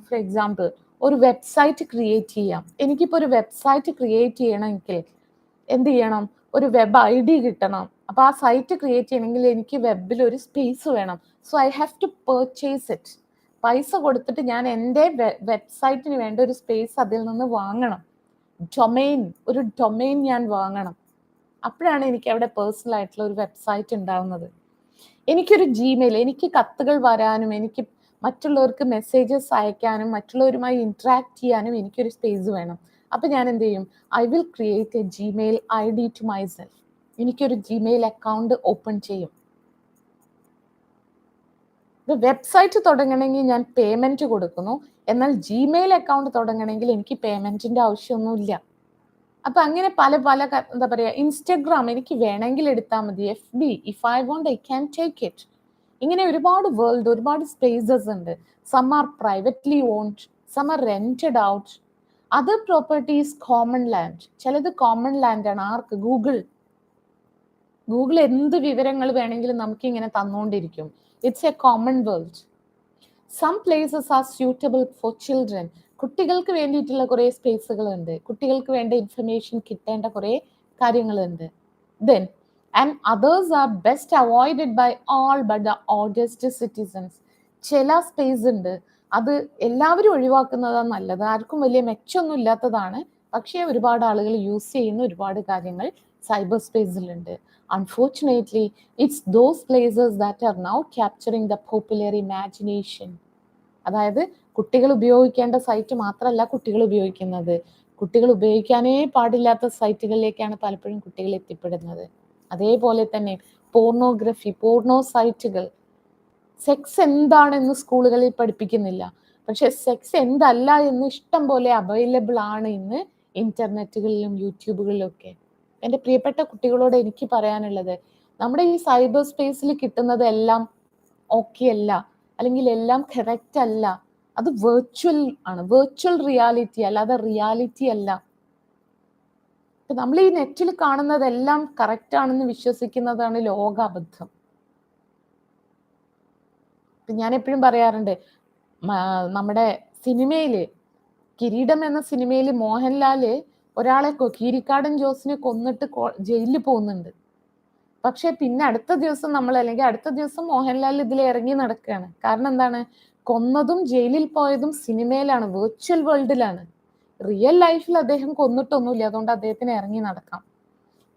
S1: ഫോർ എക്സാമ്പിൾ ഒരു വെബ്സൈറ്റ് ക്രിയേറ്റ് ചെയ്യാം. എനിക്കിപ്പോൾ ഒരു വെബ്സൈറ്റ് ക്രിയേറ്റ് ചെയ്യണമെങ്കിൽ എന്ത് ചെയ്യണം? ഒരു വെബ് ID കിട്ടണം. അപ്പോൾ ആ സൈറ്റ് ക്രിയേറ്റ് ചെയ്യണമെങ്കിൽ എനിക്ക് വെബിൽ ഒരു സ്പേസ് വേണം. So I have to purchase it. പൈസ കൊടുത്തിട്ട് ഞാൻ എൻ്റെ വെബ്സൈറ്റിന് വേണ്ട ഒരു സ്പേസ് അതിൽ നിന്ന് വാങ്ങണം. ഒരു ഡൊമൈൻ ഞാൻ വാങ്ങണം. അപ്പോഴാണ് എനിക്ക് അവിടെ പേഴ്സണൽ ആയിട്ടുള്ള ഒരു വെബ്സൈറ്റ് ഉണ്ടാവുന്നത്. എനിക്കൊരു ജിമെയിൽ, എനിക്ക് കത്തുകൾ വരാനും എനിക്ക് മറ്റുള്ളവർക്ക് മെസ്സേജസ് അയക്കാനും മറ്റുള്ളവരുമായി ഇന്ററാക്ട് ചെയ്യാനും എനിക്കൊരു സ്പേസ് വേണം. അപ്പം ഞാൻ എന്ത് ചെയ്യും? I will create a Gmail ID to myself. എനിക്കൊരു ജിമെയിൽ അക്കൗണ്ട് ഓപ്പൺ ചെയ്യും. വെബ്സൈറ്റ് തുടങ്ങണമെങ്കിൽ ഞാൻ പേയ്മെന്റ് കൊടുക്കുന്നു, എന്നാൽ ജിമെയിൽ അക്കൗണ്ട് തുടങ്ങണമെങ്കിൽ എനിക്ക് പേയ്മെന്റിന്റെ ആവശ്യമൊന്നുമില്ല. അപ്പൊ അങ്ങനെ പല എന്താ പറയാ, ഇൻസ്റ്റഗ്രാം എനിക്ക് വേണമെങ്കിൽ എടുത്താൽ മതി, FB if I want I can take it. ഇങ്ങനെ ഒരുപാട് സ്പേസസ് ഉണ്ട്. Some are privately owned, some are rented out. Other properties common land. ചിലത് കോമൺ ലാൻഡ് ആണ്. ആർക്ക്? ഗൂഗിൾ എന്ത് വിവരങ്ങൾ വേണമെങ്കിലും നമുക്ക് ഇങ്ങനെ തന്നുകൊണ്ടിരിക്കും. It's a common world. Some places are suitable for children. കുട്ടികൾക്ക് വേണ്ടിയിട്ടുള്ള കുറേ സ്പേസുകളുണ്ട്. കുട്ടികൾക്ക് വേണ്ട ഇൻഫർമേഷൻ കിട്ടേണ്ട കുറേ കാര്യങ്ങളുണ്ട്. Then and others are best avoided by all but the oldest citizens. ചില സ്പേസ് ഉണ്ട് അത് എല്ലാവരും ഒഴിവാക്കുന്നതാണ് നല്ലത്. ആർക്കും വലിയ മെച്ചമൊന്നും ഇല്ലാത്തതാണ്. പക്ഷേ ഒരുപാട് ആളുകൾ യൂസ് ചെയ്യുന്ന ഒരുപാട് കാര്യങ്ങൾ സൈബർ സ്പേസിലുണ്ട്. Unfortunately it's those places that are now capturing the popular imagination. അതായത് കുട്ടികൾ ഉപയോഗിക്കേണ്ട സൈറ്റ് മാത്രമല്ല കുട്ടികൾ ഉപയോഗിക്കുന്നത്, കുട്ടികൾ ഉപയോഗിക്കാനേ പാടില്ലാത്ത സൈറ്റുകളിലേക്കാണ് പലപ്പോഴും കുട്ടികൾ എത്തിപ്പെടുന്നത്. അതേപോലെ തന്നെ പോർണോഗ്രഫി, പോർണോ സൈറ്റുകൾ. സെക്സ് എന്താണെന്ന് സ്കൂളുകളിൽ പഠിപ്പിക്കുന്നില്ല, പക്ഷെ സെക്സ് എന്തല്ല എന്ന് ഇഷ്ടം പോലെ അവൈലബിൾ ആണ് ഇന്ന് ഇന്റർനെറ്റുകളിലും യൂട്യൂബുകളിലും ഒക്കെ. എൻ്റെ പ്രിയപ്പെട്ട കുട്ടികളോട് എനിക്ക് പറയാനുള്ളത്, നമ്മുടെ ഈ സൈബർ സ്പേസിൽ കിട്ടുന്നത് എല്ലാം ഓക്കെ അല്ല, അല്ലെങ്കിൽ എല്ലാം കറക്റ്റ് അല്ല. അത് വെർച്വൽ ആണ്, വെർച്വൽ റിയാലിറ്റി അല്ലാതെ റിയാലിറ്റി അല്ല. നമ്മൾ ഈ നെറ്റിൽ കാണുന്നതെല്ലാം കറക്റ്റ് ആണെന്ന് വിശ്വസിക്കുന്നതാണ് ലോകാബദ്ധം. ഞാൻ എപ്പോഴും പറയാറുണ്ട്, നമ്മുടെ സിനിമയില് കിരീടം എന്ന സിനിമയിൽ മോഹൻലാല് ഒരാളെ കീരിക്കാടൻ ജോസിനെ കൊന്നിട്ട് ജയിലിൽ പോകുന്നുണ്ട്. പക്ഷെ പിന്നെ അടുത്ത ദിവസം മോഹൻലാൽ ഇതിൽ ഇറങ്ങി നടക്കുകയാണ്. കാരണം എന്താണ്? കൊന്നതും ജയിലിൽ പോയതും സിനിമയിലാണ്, വെർച്വൽ വേൾഡിലാണ്. റിയൽ ലൈഫിൽ അദ്ദേഹം കൊന്നിട്ടൊന്നുമില്ല, അതുകൊണ്ട് അദ്ദേഹത്തിന് ഇറങ്ങി നടക്കാം.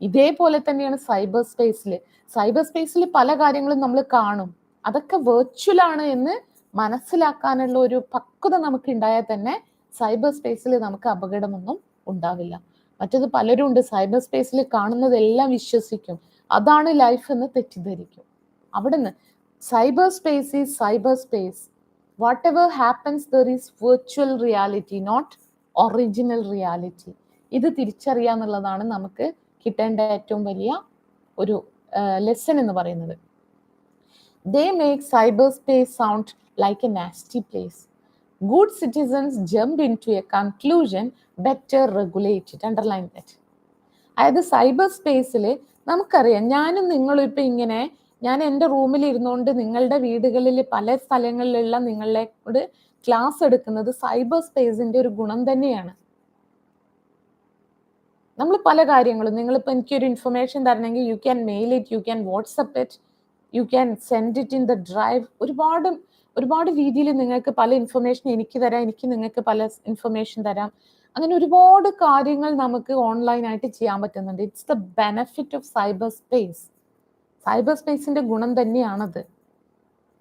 S1: ഇതേപോലെ തന്നെയാണ് സൈബർ സ്പേസിൽ. സൈബർ സ്പേസിൽ പല കാര്യങ്ങളും നമ്മൾ കാണും, അതൊക്കെ വെർച്വൽ ആണ് എന്ന് മനസ്സിലാക്കാനുള്ള ഒരു പക്വത നമുക്ക് ഉണ്ടായാൽ തന്നെ സൈബർ സ്പേസിൽ നമുക്ക് അപകടമൊന്നും ഉണ്ടാവില്ല. മറ്റത് പലരും ഉണ്ട്, സൈബർ സ്പേസിൽ കാണുന്നതെല്ലാം വിശ്വസിക്കും, അതാണ് ലൈഫ് എന്ന് തെറ്റിദ്ധരിക്കും. അവിടുന്ന് cyber space is cyber space. Whatever happens there is virtual reality, not original reality. ഇത് തിരിച്ചറിയാന്നുള്ളതാണ് നമുക്ക് കിട്ടേണ്ട ഏറ്റവും വലിയ ഒരു ലെസൺ എന്ന് പറയുന്നത്. They make cyberspace sound like a nasty place. Good citizens jump into a conclusion, better regulate it. Underline that. അതായത് സൈബർ സ്പേസിൽ നമുക്കറിയാം, ഞാനും നിങ്ങളും ഇപ്പം ഇങ്ങനെ, ഞാൻ എൻ്റെ റൂമിൽ ഇരുന്നുകൊണ്ട് നിങ്ങളുടെ വീടുകളിൽ പല സ്ഥലങ്ങളിലുള്ള നിങ്ങളോട് ക്ലാസ് എടുക്കുന്നത് സൈബർ സ്പേസിന്റെ ഒരു ഗുണം തന്നെയാണ്. നമ്മൾ പല കാര്യങ്ങളും, നിങ്ങളിപ്പോൾ എനിക്കൊരു ഇൻഫർമേഷൻ തരണമെങ്കിൽ you can mail it, you can WhatsApp it, you can send it in the drive. ഒരുപാട് രീതിയിൽ നിങ്ങൾക്ക് പല ഇൻഫർമേഷൻ എനിക്ക് തരാം, എനിക്ക് നിങ്ങൾക്ക് പല ഇൻഫർമേഷൻ തരാം. അങ്ങനെ ഒരുപാട് കാര്യങ്ങൾ നമുക്ക് ഓൺലൈനായിട്ട് ചെയ്യാൻ പറ്റുന്നുണ്ട്. It's the benefit of cyber space. Cyber സ്പേസിന്റെ ഗുണം തന്നെയാണത്.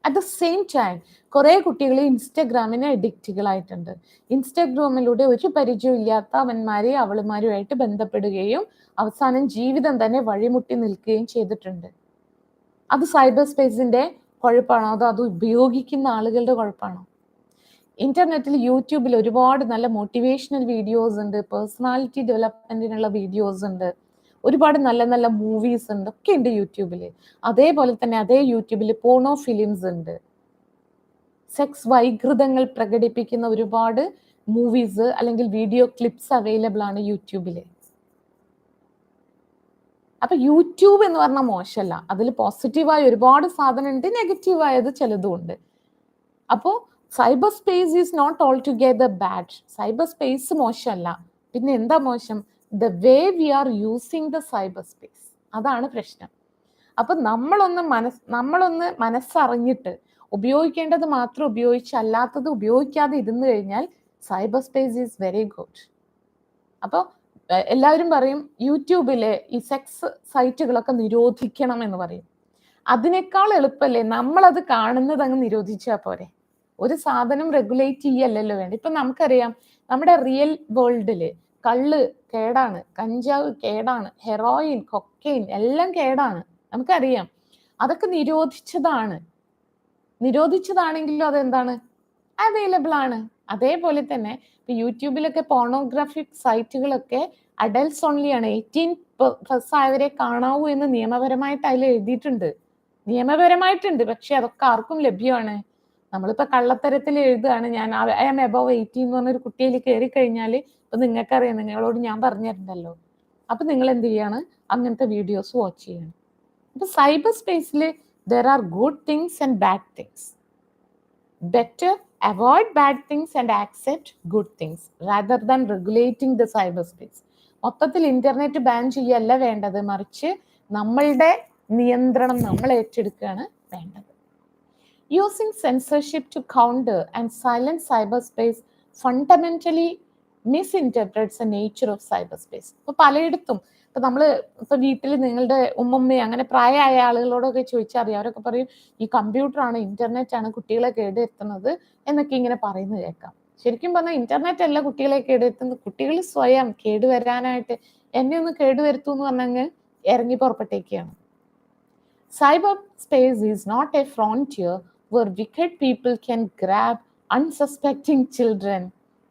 S1: അറ്റ് ദ സെയിം ടൈം കുറേ കുട്ടികൾ ഇൻസ്റ്റഗ്രാമിന് അഡിക്റ്റുകളായിട്ടുണ്ട്. ഇൻസ്റ്റഗ്രാമിലൂടെ ഒരു പരിചയം ഇല്ലാത്ത അവളുമാരുമായിട്ട് ബന്ധപ്പെടുകയും അവസാനം ജീവിതം തന്നെ വഴിമുട്ടി നിൽക്കുകയും ചെയ്തിട്ടുണ്ട്. അത് സൈബർ സ്പേസിന്റെ കുഴപ്പമാണോ, അതോ അത് ഉപയോഗിക്കുന്ന ആളുകളുടെ കുഴപ്പമാണോ? ഇന്റർനെറ്റിൽ യൂട്യൂബിൽ ഒരുപാട് നല്ല മോട്ടിവേഷണൽ വീഡിയോസ് ഉണ്ട്, പേഴ്സണാലിറ്റി ഡെവലപ്മെന്റിനുള്ള വീഡിയോസ് ഉണ്ട്, ഒരുപാട് നല്ല നല്ല മൂവീസ് ഉണ്ട്, ഒക്കെ ഉണ്ട് യൂട്യൂബിൽ. അതേപോലെ തന്നെ അതേ യൂട്യൂബിൽ പോണോ ഫിലിംസ് ഉണ്ട്, സെക്സ് വൈകൃതങ്ങൾ പ്രകടിപ്പിക്കുന്ന ഒരുപാട് മൂവീസ് അല്ലെങ്കിൽ വീഡിയോ ക്ലിപ്സ് അവൈലബിൾ ആണ് യൂട്യൂബിൽ. അപ്പൊ യൂട്യൂബ് എന്ന് പറഞ്ഞാൽ മോശമല്ല, അതിൽ പോസിറ്റീവായ ഒരുപാട് സാധനം ഉണ്ട്, നെഗറ്റീവായത് ചിലതും ഉണ്ട്. അപ്പോൾ cyber space is not altogether bad. Cyber space മോശമല്ല, പിന്നെ എന്താ മോശം? The way we are using the cyber space, അതാണ് പ്രശ്നം. അപ്പൊ നമ്മളൊന്ന് മനസ്സറിഞ്ഞിട്ട് ഉപയോഗിക്കേണ്ടത് മാത്രം ഉപയോഗിച്ച് അല്ലാത്തത് ഉപയോഗിക്കാതെ ഇരുന്നു കഴിഞ്ഞാൽ cyber space is very good. അപ്പോൾ എല്ലാവരും പറയും യൂട്യൂബിലെ ഈ സെക്സ് സൈറ്റുകളൊക്കെ നിരോധിക്കണം എന്ന് പറയും. അതിനേക്കാൾ എളുപ്പമല്ലേ നമ്മളത് കാണുന്നത് അങ്ങ് നിരോധിച്ചാൽ പോരെ? ഒരു സാധനം റെഗുലേറ്റ് ചെയ്യല്ലല്ലോ വേണ്ട. ഇപ്പൊ നമുക്കറിയാം, നമ്മുടെ റിയൽ വേൾഡില് കള്ള് കേടാണ്, കഞ്ചാവ് കേടാണ്, ഹെറോയിൻ, കൊക്കൈൻ എല്ലാം കേടാണ്, നമുക്കറിയാം. അതൊക്കെ നിരോധിച്ചതാണെങ്കിലും അതെന്താണ്? അവൈലബിൾ ആണ്. അതേപോലെ തന്നെ ഇപ്പൊ യൂട്യൂബിലൊക്കെ പോർണോഗ്രാഫിക് സൈറ്റുകളൊക്കെ അഡൽട്സ് ഓൺലി ആണ്, 18+ ആയവരെ കാണാവൂ എന്ന് നിയമപരമായിട്ട് അതിൽ എഴുതിയിട്ടുണ്ട്. പക്ഷെ അതൊക്കെ ആർക്കും ലഭ്യമാണ്. നമ്മളിപ്പോ കള്ളത്തരത്തിൽ എഴുതുകയാണ്, ഞാൻ ഐ ആം എബവ് 18 എന്ന് പറഞ്ഞൊരു കുട്ടിയിൽ കയറി കഴിഞ്ഞാൽ ഇപ്പൊ നിങ്ങൾക്കറിയാം, നിങ്ങളോട് ഞാൻ പറഞ്ഞിട്ടുണ്ടല്ലോ. അപ്പൊ നിങ്ങൾ എന്ത് ചെയ്യാണ്? അങ്ങനത്തെ വീഡിയോസ് വാച്ച് ചെയ്യണം. അപ്പൊ സൈബർ സ്പേസിൽ there are good things and bad things. Better avoid bad things and accept good things rather than regulating the cyberspace. മൊത്തത്തിൽ ഇന്റർനെറ്റ് ബാൻ ചെയ്യല്ല വേണ്ടത്, മറിച്ച് നമ്മളുടെ നിയന്ത്രണം നമ്മൾ ഏറ്റെടുക്കുകയാണ് വേണ്ടത്. Using censorship to counter and silence cyberspace fundamentally misinterprets the nature of cyberspace. ഇപ്പോൾ പലയിടത്തും ഇപ്പൊ നമ്മൾ ഇപ്പൊ വീട്ടിൽ നിങ്ങളുടെ ഉമ്മമ്മ അങ്ങനെ പ്രായമായ ആളുകളോടൊക്കെ ചോദിച്ചറിയാം, അവരൊക്കെ പറയും ഈ കമ്പ്യൂട്ടറാണ് ഇന്റർനെറ്റ് ആണ് കുട്ടികളെ കേടുവരുത്തുന്നത് എന്നൊക്കെ ഇങ്ങനെ പറയുന്നത് കേൾക്കാം. ശരിക്കും പറഞ്ഞാൽ ഇന്റർനെറ്റ് അല്ല കുട്ടികളെ കേടുവരുത്തുന്നത്, കുട്ടികൾ സ്വയം കേടുവരാനായിട്ട് എന്നെ ഒന്ന് കേടുവരുത്തു എന്ന് പറഞ്ഞങ്ങ് ഇറങ്ങി പുറപ്പെട്ടേക്കാണ്. Cyberspace is not a frontier where wicked people can grab unsuspecting children,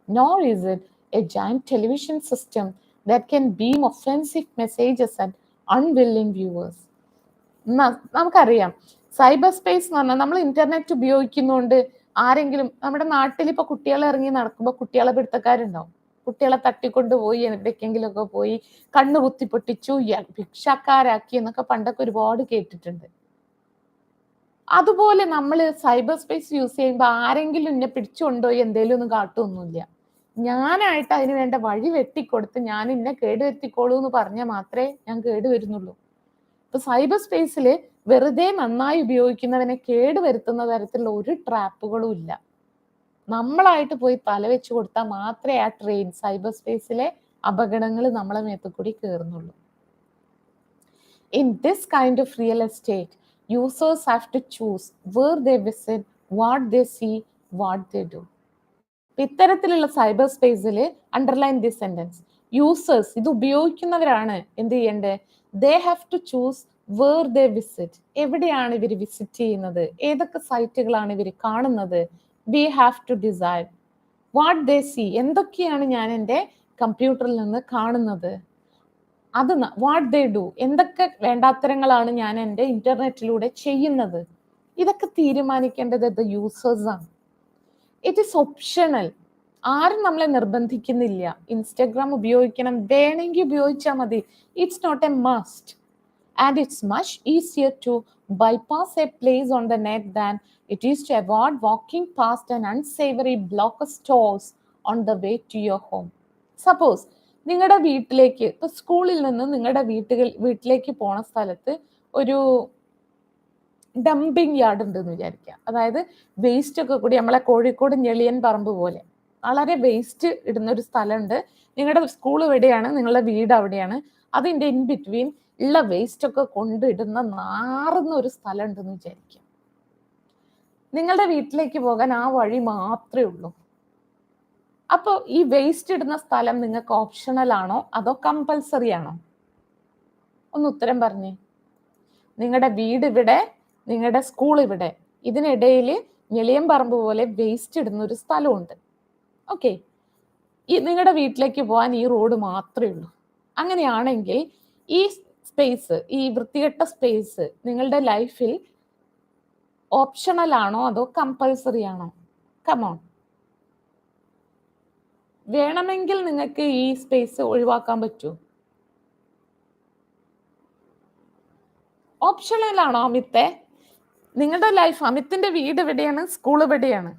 S1: nor is it a giant television system that can beam offensive messages at unwilling viewers. നമുക്കറിയാം സൈബർ സ്പേസ് എന്ന് പറഞ്ഞാൽ നമ്മൾ ഇന്റർനെറ്റ് ഉപയോഗിക്കുന്നതുകൊണ്ട് ആരെങ്കിലും നമ്മുടെ നാട്ടിൽ ഇപ്പൊ കുട്ടികളെ ഇറങ്ങി നടക്കുമ്പോൾ കുട്ടികളെ പിടുത്തക്കാരുണ്ടാവും, കുട്ടികളെ തട്ടിക്കൊണ്ടുപോയി എവിടേക്കെങ്കിലും ഒക്കെ പോയി കണ്ണു കുത്തി പൊട്ടിച്ചു, ഭിക്ഷക്കാരാക്കി എന്നൊക്കെ പണ്ടൊക്കെ ഒരുപാട് കേട്ടിട്ടുണ്ട്. അതുപോലെ നമ്മൾ സൈബർ സ്പേസ് യൂസ് ചെയ്യുമ്പോൾ ആരെങ്കിലും എന്നെ പിടിച്ചുകൊണ്ടുപോയി എന്തേലും ഒന്നും കാട്ടൊന്നുമില്ല. ഞാനായിട്ട് അതിന് വേണ്ട വഴി വെട്ടിക്കൊടുത്ത് ഞാൻ ഇന്നെ കേടുവരുത്തിക്കോളൂ എന്ന് പറഞ്ഞാൽ മാത്രമേ ഞാൻ കേടുവരുന്നുള്ളൂ. ഇപ്പൊ സൈബർ സ്പേസിൽ വെറുതെ നന്നായി ഉപയോഗിക്കുന്നവനെ കേടുവരുത്തുന്ന തരത്തിലുള്ള ഒരു ട്രാപ്പുകളും ഇല്ല. നമ്മളായിട്ട് പോയി തല വെച്ച് കൊടുത്താൽ മാത്രമേ ആ ട്രെയിൻ സൈബർ സ്പേസിലെ അപകടങ്ങൾ നമ്മളെ മേത്ത് കൂടി കയറുന്നുള്ളൂ. In this kind of real estate, users have to choose where they visit, what they see, what they do. ഇത്തരത്തിലുള്ള സൈബർ സ്പേസിൽ അണ്ടർലൈൻ ദിസ് സെന്റൻസ്, യൂസേഴ്സ് ഇത് ഉപയോഗിക്കുന്നവരാണ് എന്ത് ചെയ്യേണ്ടത്? They have to choose where they visit, എവിടെയാണ് ഇവർ visit ചെയ്യുന്നത്, ഏതൊക്കെ സൈറ്റുകളാണ് ഇവർ കാണുന്നത്. We have to decide what they see, എന്തൊക്കെയാണ് ഞാൻ എൻ്റെ കമ്പ്യൂട്ടറിൽ നിന്ന് കാണുന്നത്. അത് വാട്ട് ദേ ഡു, എന്തൊക്കെ വേണ്ടാത്തരങ്ങളാണ് ഞാൻ എൻ്റെ ഇന്റർനെറ്റിലൂടെ ചെയ്യുന്നത്. ഇതൊക്കെ തീരുമാനിക്കേണ്ടത് യൂസേഴ്സ് ആണ്. ഇറ്റ് ഈസ് ഓപ്ഷണൽ, ആരും നമ്മളെ നിർബന്ധിക്കുന്നില്ല. ഇൻസ്റ്റഗ്രാം ഉപയോഗിക്കണം, വേണമെങ്കിൽ ഉപയോഗിച്ചാൽ മതി. It's not a must. And it's much easier to bypass a place on the net than it is to avoid walking past an unsavory block of stores on the way to your home. Suppose നിങ്ങളുടെ വീട്ടിലേക്ക് ഇപ്പൊ സ്കൂളിൽ നിന്ന് നിങ്ങളുടെ വീട്ടിലേക്ക് പോണ സ്ഥലത്ത് ഒരു ഡംപിങ് യാർഡ് ഉണ്ടെന്ന് വിചാരിക്കുക. അതായത് വേസ്റ്റ് ഒക്കെ കൂടി നമ്മളെ കോഴിക്കോട് ഞെളിയൻ പറമ്പ് പോലെ വളരെ വേസ്റ്റ് ഇടുന്ന ഒരു സ്ഥലമുണ്ട്. നിങ്ങളുടെ സ്കൂൾ എവിടെയാണ്, നിങ്ങളുടെ വീട് അവിടെയാണ്, അതിൻ്റെ ഇൻ ബിറ്റ്വീൻ ഉള്ള വേസ്റ്റ് ഒക്കെ കൊണ്ടിടുന്ന നാറുന്ന ഒരു സ്ഥലം ഉണ്ടെന്ന് വിചാരിക്കുക. നിങ്ങളുടെ വീട്ടിലേക്ക് പോകാൻ ആ വഴി മാത്രമേ ഉള്ളൂ. അപ്പോൾ ഈ വേസ്റ്റ് ഇടുന്ന സ്ഥലം നിങ്ങൾക്ക് ഓപ്ഷണൽ ആണോ അതോ കമ്പൽസറി ആണോ? ഒന്ന് ഉത്തരം പറഞ്ഞേ. നിങ്ങളുടെ വീട് ഇവിടെ, നിങ്ങളുടെ സ്കൂൾ ഇവിടെ, ഇതിനിടയിൽ ഞെളിയൻ പറമ്പ് പോലെ വേസ്റ്റ് ഇടുന്ന ഒരു സ്ഥലമുണ്ട്. ഓക്കെ, നിങ്ങളുടെ വീട്ടിലേക്ക് പോകാൻ ഈ റോഡ് മാത്രമേ ഉള്ളൂ. അങ്ങനെയാണെങ്കിൽ ഈ സ്പേസ്, ഈ വൃത്തികെട്ട സ്പേസ് നിങ്ങളുടെ ലൈഫിൽ ഓപ്ഷണൽ ആണോ അതോ കമ്പൽസറി ആണോ? കമോൺ, വേണമെങ്കിൽ നിങ്ങൾക്ക് ഈ സ്പേസ് ഒഴിവാക്കാൻ പറ്റുമോ? ഓപ്ഷണൽ ആണോ അമിത്തെ? നിങ്ങളുടെ ലൈഫ്, അമിത്തിന്റെ വീട് എവിടെയാണ്, സ്കൂൾ എവിടെയാണ്?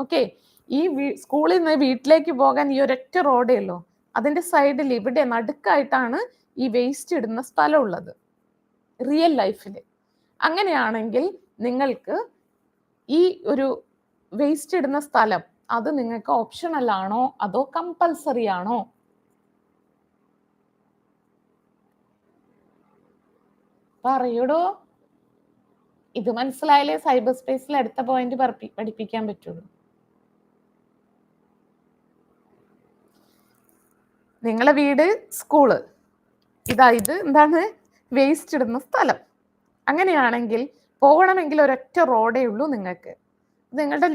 S1: ഓക്കെ, ഈ സ്കൂളിൽ നിന്ന് വീട്ടിലേക്ക് പോകാൻ ഈ ഒരൊറ്റ റോഡേ ഉള്ളൂ. അതിന്റെ സൈഡിൽ ഇവിടെ നടുക്കായിട്ടാണ് ഈ വേസ്റ്റ് ഇടുന്ന സ്ഥലം ഉള്ളത് റിയൽ ലൈഫിൽ. അങ്ങനെയാണെങ്കിൽ നിങ്ങൾക്ക് ഈ ഒരു വേസ്റ്റ് ഇടുന്ന സ്ഥലം അത് നിങ്ങൾക്ക് ഓപ്ഷണൽ ആണോ അതോ കമ്പൽസറി ആണോ? പറയൂടോ. ഇത് മനസ്സിലായാലേ സൈബർ സ്പേസിൽ അടുത്ത പോയിന്റ് പഠിപ്പിക്കാൻ പറ്റുള്ളൂ. നിങ്ങളെ വീട്, സ്കൂള്, ഇത് എന്താണ്? വേസ്റ്റ് ഇടുന്ന സ്ഥലം. അങ്ങനെയാണെങ്കിൽ പോകണമെങ്കിൽ ഒരൊറ്റ റോഡേ ഉള്ളൂ നിങ്ങൾക്ക്. നിങ്ങളുടെ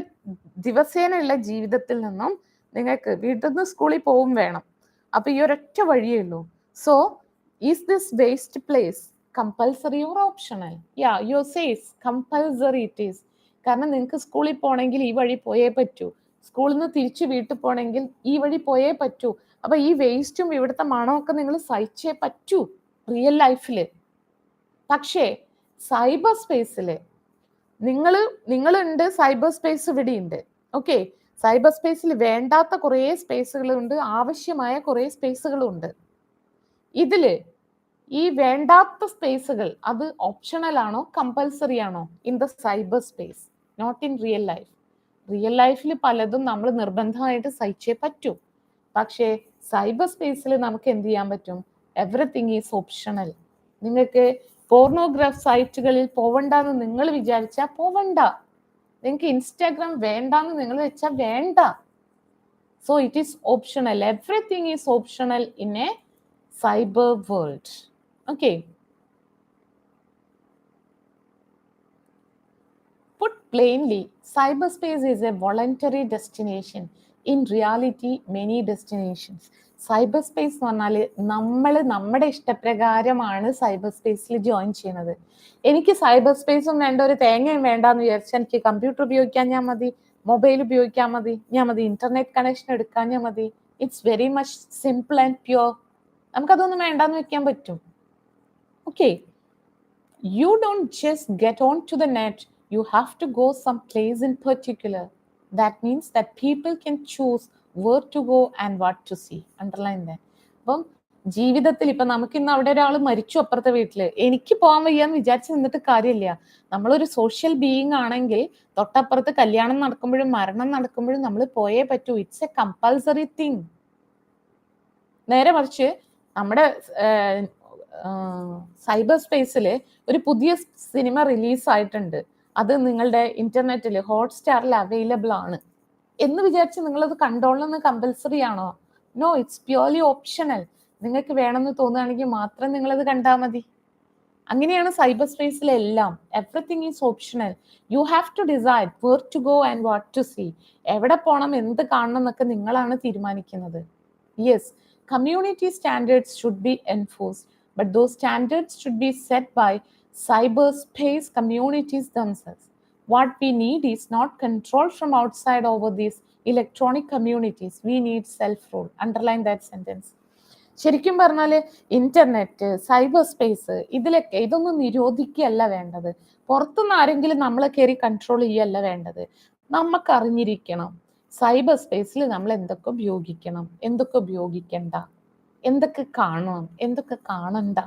S1: ദിവസേനയുള്ള ജീവിതത്തിൽ നിന്നും നിങ്ങൾക്ക് വീട്ടിൽ നിന്ന് സ്കൂളിൽ പോവും വേണം. അപ്പൊ ഈ ഒരൊറ്റ വഴിയേ ഉള്ളൂ. So is this waste place compulsory or optional? Yeah, you says compulsory it is. കാരണം നിങ്ങൾക്ക് സ്കൂളിൽ പോകണമെങ്കിൽ ഈ വഴി പോയേ പറ്റൂ, സ്കൂളിൽ നിന്ന് തിരിച്ചു വീട്ടിൽ പോകണമെങ്കിൽ ഈ വഴി പോയേ പറ്റൂ. അപ്പൊ ഈ വേസ്റ്റും ഇവിടുത്തെ മണമൊക്കെ നിങ്ങൾ സഹിച്ചേ പറ്റൂ റിയൽ ലൈഫില്. പക്ഷേ സൈബർ സ്പേസില് നിങ്ങളുണ്ട്, സൈബർ സ്പേസ് ഇവിടെ ഉണ്ട്. ഓക്കെ, സൈബർ സ്പേസിൽ വേണ്ടാത്ത കുറേ സ്പേസുകളുണ്ട്, ആവശ്യമായ കുറേ സ്പേസുകളും ഉണ്ട്. ഇതില് ഈ വേണ്ടാത്ത സ്പേസുകൾ അത് ഓപ്ഷണൽ ആണോ കമ്പൽസറി ആണോ in the cyber space? Not in real life. Real ലൈഫിൽ പലതും നമ്മൾ നിർബന്ധമായിട്ട് സഹിച്ചേ പറ്റൂ. പക്ഷേ സൈബർ സ്പേസിൽ നമുക്ക് എന്ത് ചെയ്യാൻ പറ്റും? Everything is optional. നിങ്ങൾക്ക് പോർണോഗ്രാഫ് സൈറ്റുകളിൽ പോവണ്ടെന്ന് നിങ്ങൾ വിചാരിച്ചാൽ പോവണ്ട. നിങ്ങൾക്ക് ഇൻസ്റ്റാഗ്രാം വേണ്ടാന്ന് നിങ്ങൾ വെച്ചാൽ വേണ്ട. So it is optional. Everything is optional in A cyber world. Okay. Put plainly, cyberspace is a voluntary destination. In reality, many destinations. Cyber space എന്ന് പറഞ്ഞാൽ നമ്മൾ നമ്മുടെ ഇഷ്ടപ്രകാരമാണ് സൈബർ സ്പേസിൽ ജോയിൻ ചെയ്യുന്നത്. എനിക്ക് സൈബർ സ്പേസും വേണ്ട, ഒരു തേങ്ങയും വേണ്ടാന്ന് വിചാരിച്ചാൽ എനിക്ക് കമ്പ്യൂട്ടർ ഉപയോഗിക്കാൻ ഞാൻ മതി, മൊബൈൽ ഉപയോഗിക്കാൻ മതി, ഇന്റർനെറ്റ് കണക്ഷൻ എടുക്കാൻ ഞാൻ മതി. It's very much simple and pure. നമുക്കതൊന്നും വേണ്ടാന്ന് വെക്കാൻ പറ്റും. Okay, you don't just get on to the net, you have to go some place in particular. That means that people can choose where to go and what to see. Underline that. അപ്പം ജീവിതത്തിൽ ഇപ്പൊ നമുക്ക് ഇന്ന് അവിടെ ഒരാൾ മരിച്ചു അപ്പുറത്തെ വീട്ടില്, എനിക്ക് പോകാൻ വയ്യാന്ന് വിചാരിച്ച് നിന്നിട്ട് കാര്യമില്ല. നമ്മളൊരു സോഷ്യൽ ബീയിങ് ആണെങ്കിൽ തൊട്ടപ്പുറത്ത് കല്യാണം നടക്കുമ്പോഴും മരണം നടക്കുമ്പോഴും നമ്മൾ പോയേ പറ്റൂ. It's A compulsory thing. നേരെ മറിച്ച് നമ്മുടെ സൈബർ സ്പേസിൽ ഒരു പുതിയ സിനിമ റിലീസ് ആയിട്ടുണ്ട്, അത് നിങ്ങളുടെ ഇന്റർനെറ്റിൽ ഹോട്ട്സ്റ്റാറിൽ അവൈലബിൾ ആണ് എന്ന് വിചാരിച്ച് നിങ്ങളത് കണ്ടോളന്ന് കമ്പൽസറി ആണോ? No, it's purely optional. നിങ്ങൾക്ക് വേണമെന്ന് തോന്നുകയാണെങ്കിൽ മാത്രം നിങ്ങളത് കണ്ടാൽ മതി. അങ്ങനെയാണ് സൈബർ സ്പേസിലെല്ലാം. Everything is optional. You have to decide where to go and what to see. എവിടെ പോകണം, എന്ത് കാണണം എന്നൊക്കെ നിങ്ങളാണ് തീരുമാനിക്കുന്നത്. Yes, community standards should be enforced, but those standards should be set by cyberspace communities themselves. What we need is not control from outside over these electronic communities. We need self-rule. Underline that sentence. ശരിക്കും പറഞ്ഞാൽ internet, cyber space, ഇതൊന്നും നിരോധിക്കുകയല്ല വേണ്ടത്. പുറത്തുനിന്ന് ആരെങ്കിലും നമ്മളെ കയറി control ചെയ്യല്ല വേണ്ടത്. നമുക്കറിഞ്ഞിരിക്കണം സൈബർ സ്പേസിൽ നമ്മൾ എന്തൊക്കെ ഉപയോഗിക്കണം, എന്തൊക്കെ ഉപയോഗിക്കണ്ട, എന്തൊക്കെ കാണണം, എന്തൊക്കെ കാണണ്ട.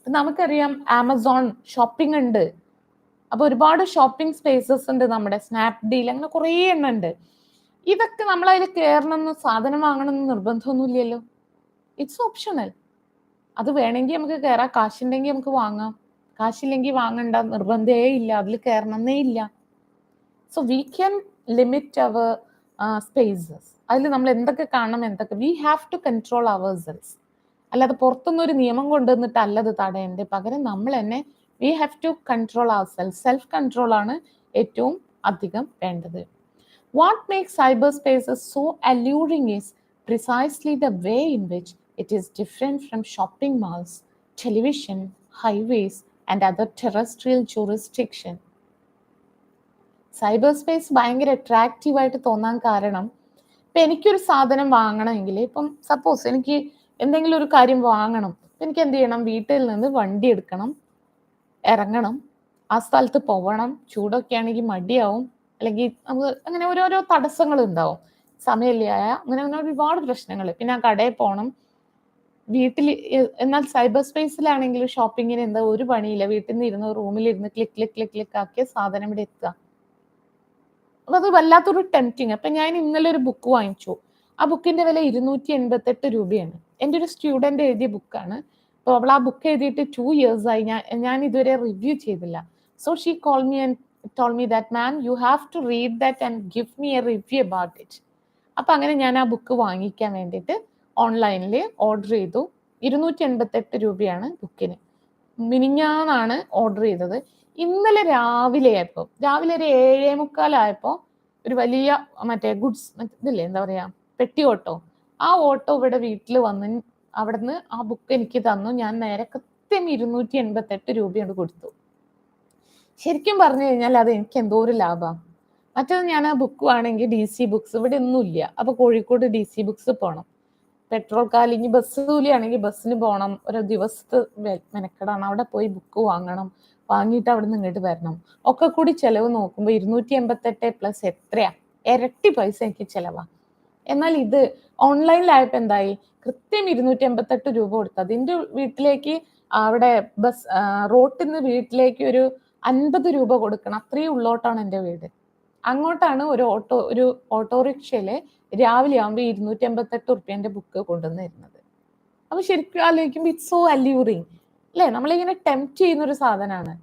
S1: നമുക്കറിയാം ആമസോൺ ഷോപ്പിംഗ് ഉണ്ട്. അപ്പൊ ഒരുപാട് ഷോപ്പിംഗ് സ്പേസസ് ഉണ്ട്, നമ്മുടെ സ്നാപ്ഡീൽ, അങ്ങനെ കുറേ എണ്ണം ഉണ്ട്. ഇതൊക്കെ നമ്മൾ അതിൽ കയറണമെന്ന്, സാധനം വാങ്ങണമെന്ന് നിർബന്ധമൊന്നുമില്ലല്ലോ. It's optional. അത് വേണമെങ്കിൽ നമുക്ക് കയറാം, കാശുണ്ടെങ്കിൽ നമുക്ക് വാങ്ങാം, കാശില്ലെങ്കിൽ വാങ്ങണ്ട, നിർബന്ധമേ ഇല്ല, അതിൽ കയറണമെന്നേ ഇല്ല. So we can limit our spaces. അതിൽ നമ്മൾ എന്തൊക്കെ കാണണം, എന്തൊക്കെ we have to control ourselves. അല്ലാതെ പുറത്തുനിന്നൊരു നിയമം കൊണ്ടുവന്നിട്ട് അല്ലത് തടയേണ്ടത്. പകരം നമ്മൾ തന്നെ we have to control our self. Self control ആണ് ഏറ്റവും അധികം വേണ്ടത്. What makes cyber spaces so alluring is precisely the way in which it is different from shopping malls, television, highways, and other terrestrial jurisdiction. Cyber space ഭയങ്കര attractive ആയിട്ട് തോന്നാൻ കാരണം, ഇപ്പം എനിക്കൊരു സാധനം വാങ്ങണമെങ്കിൽ, ഇപ്പം സപ്പോസ് എനിക്ക് എന്തെങ്കിലും ഒരു കാര്യം വാങ്ങണം, എനിക്ക് എന്ത് ചെയ്യണം? വീട്ടിൽ നിന്ന് വണ്ടി എടുക്കണം, ഇറങ്ങണം, ആ സ്ഥലത്ത് പോകണം. ചൂടൊക്കെ ആണെങ്കിൽ മടിയാവും, അല്ലെങ്കിൽ നമുക്ക് അങ്ങനെ ഓരോരോ തടസ്സങ്ങൾ ഉണ്ടാവും, സമയമില്ല, അങ്ങനെ ഒരുപാട് പ്രശ്നങ്ങൾ. പിന്നെ ആ കടയിൽ പോകണം, വീട്ടിൽ. എന്നാൽ സൈബർ സ്പേസിലാണെങ്കിൽ ഷോപ്പിങ്ങിന് എന്താ ഒരു പണിയില്ല, വീട്ടിൽ നിന്ന് ഇരുന്ന് റൂമിലിരുന്ന് ക്ലിക്ക് ക്ലിക്ക് ക്ലിക്ക് ക്ലിക്ക് ആക്കിയ സാധനം ഇവിടെ എത്തുക. അപ്പൊ അത് വല്ലാത്തൊരു ടെംപ്റ്റിങ്. അപ്പൊ ഞാൻ ഇന്നലെ ഒരു ബുക്ക് വാങ്ങിച്ചു. ആ ബുക്കിന്റെ വില 288 രൂപയാണ്. എൻ്റെ ഒരു സ്റ്റുഡന്റ് എഴുതിയ ബുക്കാണ്. അപ്പോൾ അവൾ ആ ബുക്ക് എഴുതിയിട്ട് 2 years ആയി. ഞാൻ ഇതുവരെ റിവ്യൂ ചെയ്തില്ല. So she call me and told me that ma'am you have to read that and give me a review about it. അപ്പൊ അങ്ങനെ ഞാൻ ആ ബുക്ക് വാങ്ങിക്കാൻ വേണ്ടിയിട്ട് ഓൺലൈനിൽ ഓർഡർ ചെയ്തു. 288 രൂപയാണ് ബുക്കിന്. മിനിഞ്ഞാന്നാണ് ഓർഡർ ചെയ്തത്. ഇന്നലെ രാവിലെ ഒരു 7:45 ഒരു വലിയ മറ്റേ ഗുഡ്സ് ഇതില്ലേ, എന്താ പറയാ, പെട്ടി ഓട്ടോ, ആ ഓട്ടോ ഇവിടെ വീട്ടിൽ വന്ന് അവിടുന്ന് ആ ബുക്ക് എനിക്ക് തന്നു. ഞാൻ നേരെ കൃത്യം 288 രൂപയോട് കൊടുത്തു. ശരിക്കും പറഞ്ഞു കഴിഞ്ഞാൽ അത് എനിക്ക് എന്തോ ഒരു ലാഭം. മറ്റേത് ഞാൻ ആ ബുക്ക് ആണെങ്കിൽ DC ബുക്സ് ഇവിടെ ഒന്നുമില്ല. അപ്പൊ കോഴിക്കോട് DC ബുക്സ് പോകണം, പെട്രോൾ കാലിഞ്ഞ് ബസ് കൂലിയാണെങ്കിൽ ബസ്സിന് പോകണം, ഒരു ദിവസത്തെ മെനക്കെടാണ്. അവിടെ പോയി ബുക്ക് വാങ്ങണം, വാങ്ങിയിട്ട് അവിടെ നിന്ന് ഇങ്ങോട്ട് വരണം, ഒക്കെ കൂടി ചെലവ് നോക്കുമ്പോൾ 288 പ്ലസ് എത്രയാ, ഇരട്ടി പൈസ എനിക്ക് ചെലവാ. എന്നാൽ ഇത് ഓൺലൈനിലായപ്പോൾ എന്തായി, കൃത്യം 288 രൂപ കൊടുത്തു. അതിൻ്റെ വീട്ടിലേക്ക് അവിടെ ബസ് റോട്ടിൽ നിന്ന് വീട്ടിലേക്ക് ഒരു 50 രൂപ കൊടുക്കണം, അത്രയും ഉള്ളോട്ടാണ് എൻ്റെ വീട്. അങ്ങോട്ടാണ് ഒരു ഓട്ടോറിക്ഷയിൽ രാവിലെ ആകുമ്പോൾ 258 റുപ്യേൻ്റെ ബുക്ക് കൊണ്ടുവന്ന് തരുന്നത്. അപ്പോൾ ശരിക്കും ആലോചിക്കുമ്പോൾ ഇറ്റ്സ് സോ അല്യൂറിങ് അല്ലേ? നമ്മളിങ്ങനെ ടെംപ്റ്റ് ചെയ്യുന്നൊരു സാധനമാണ്.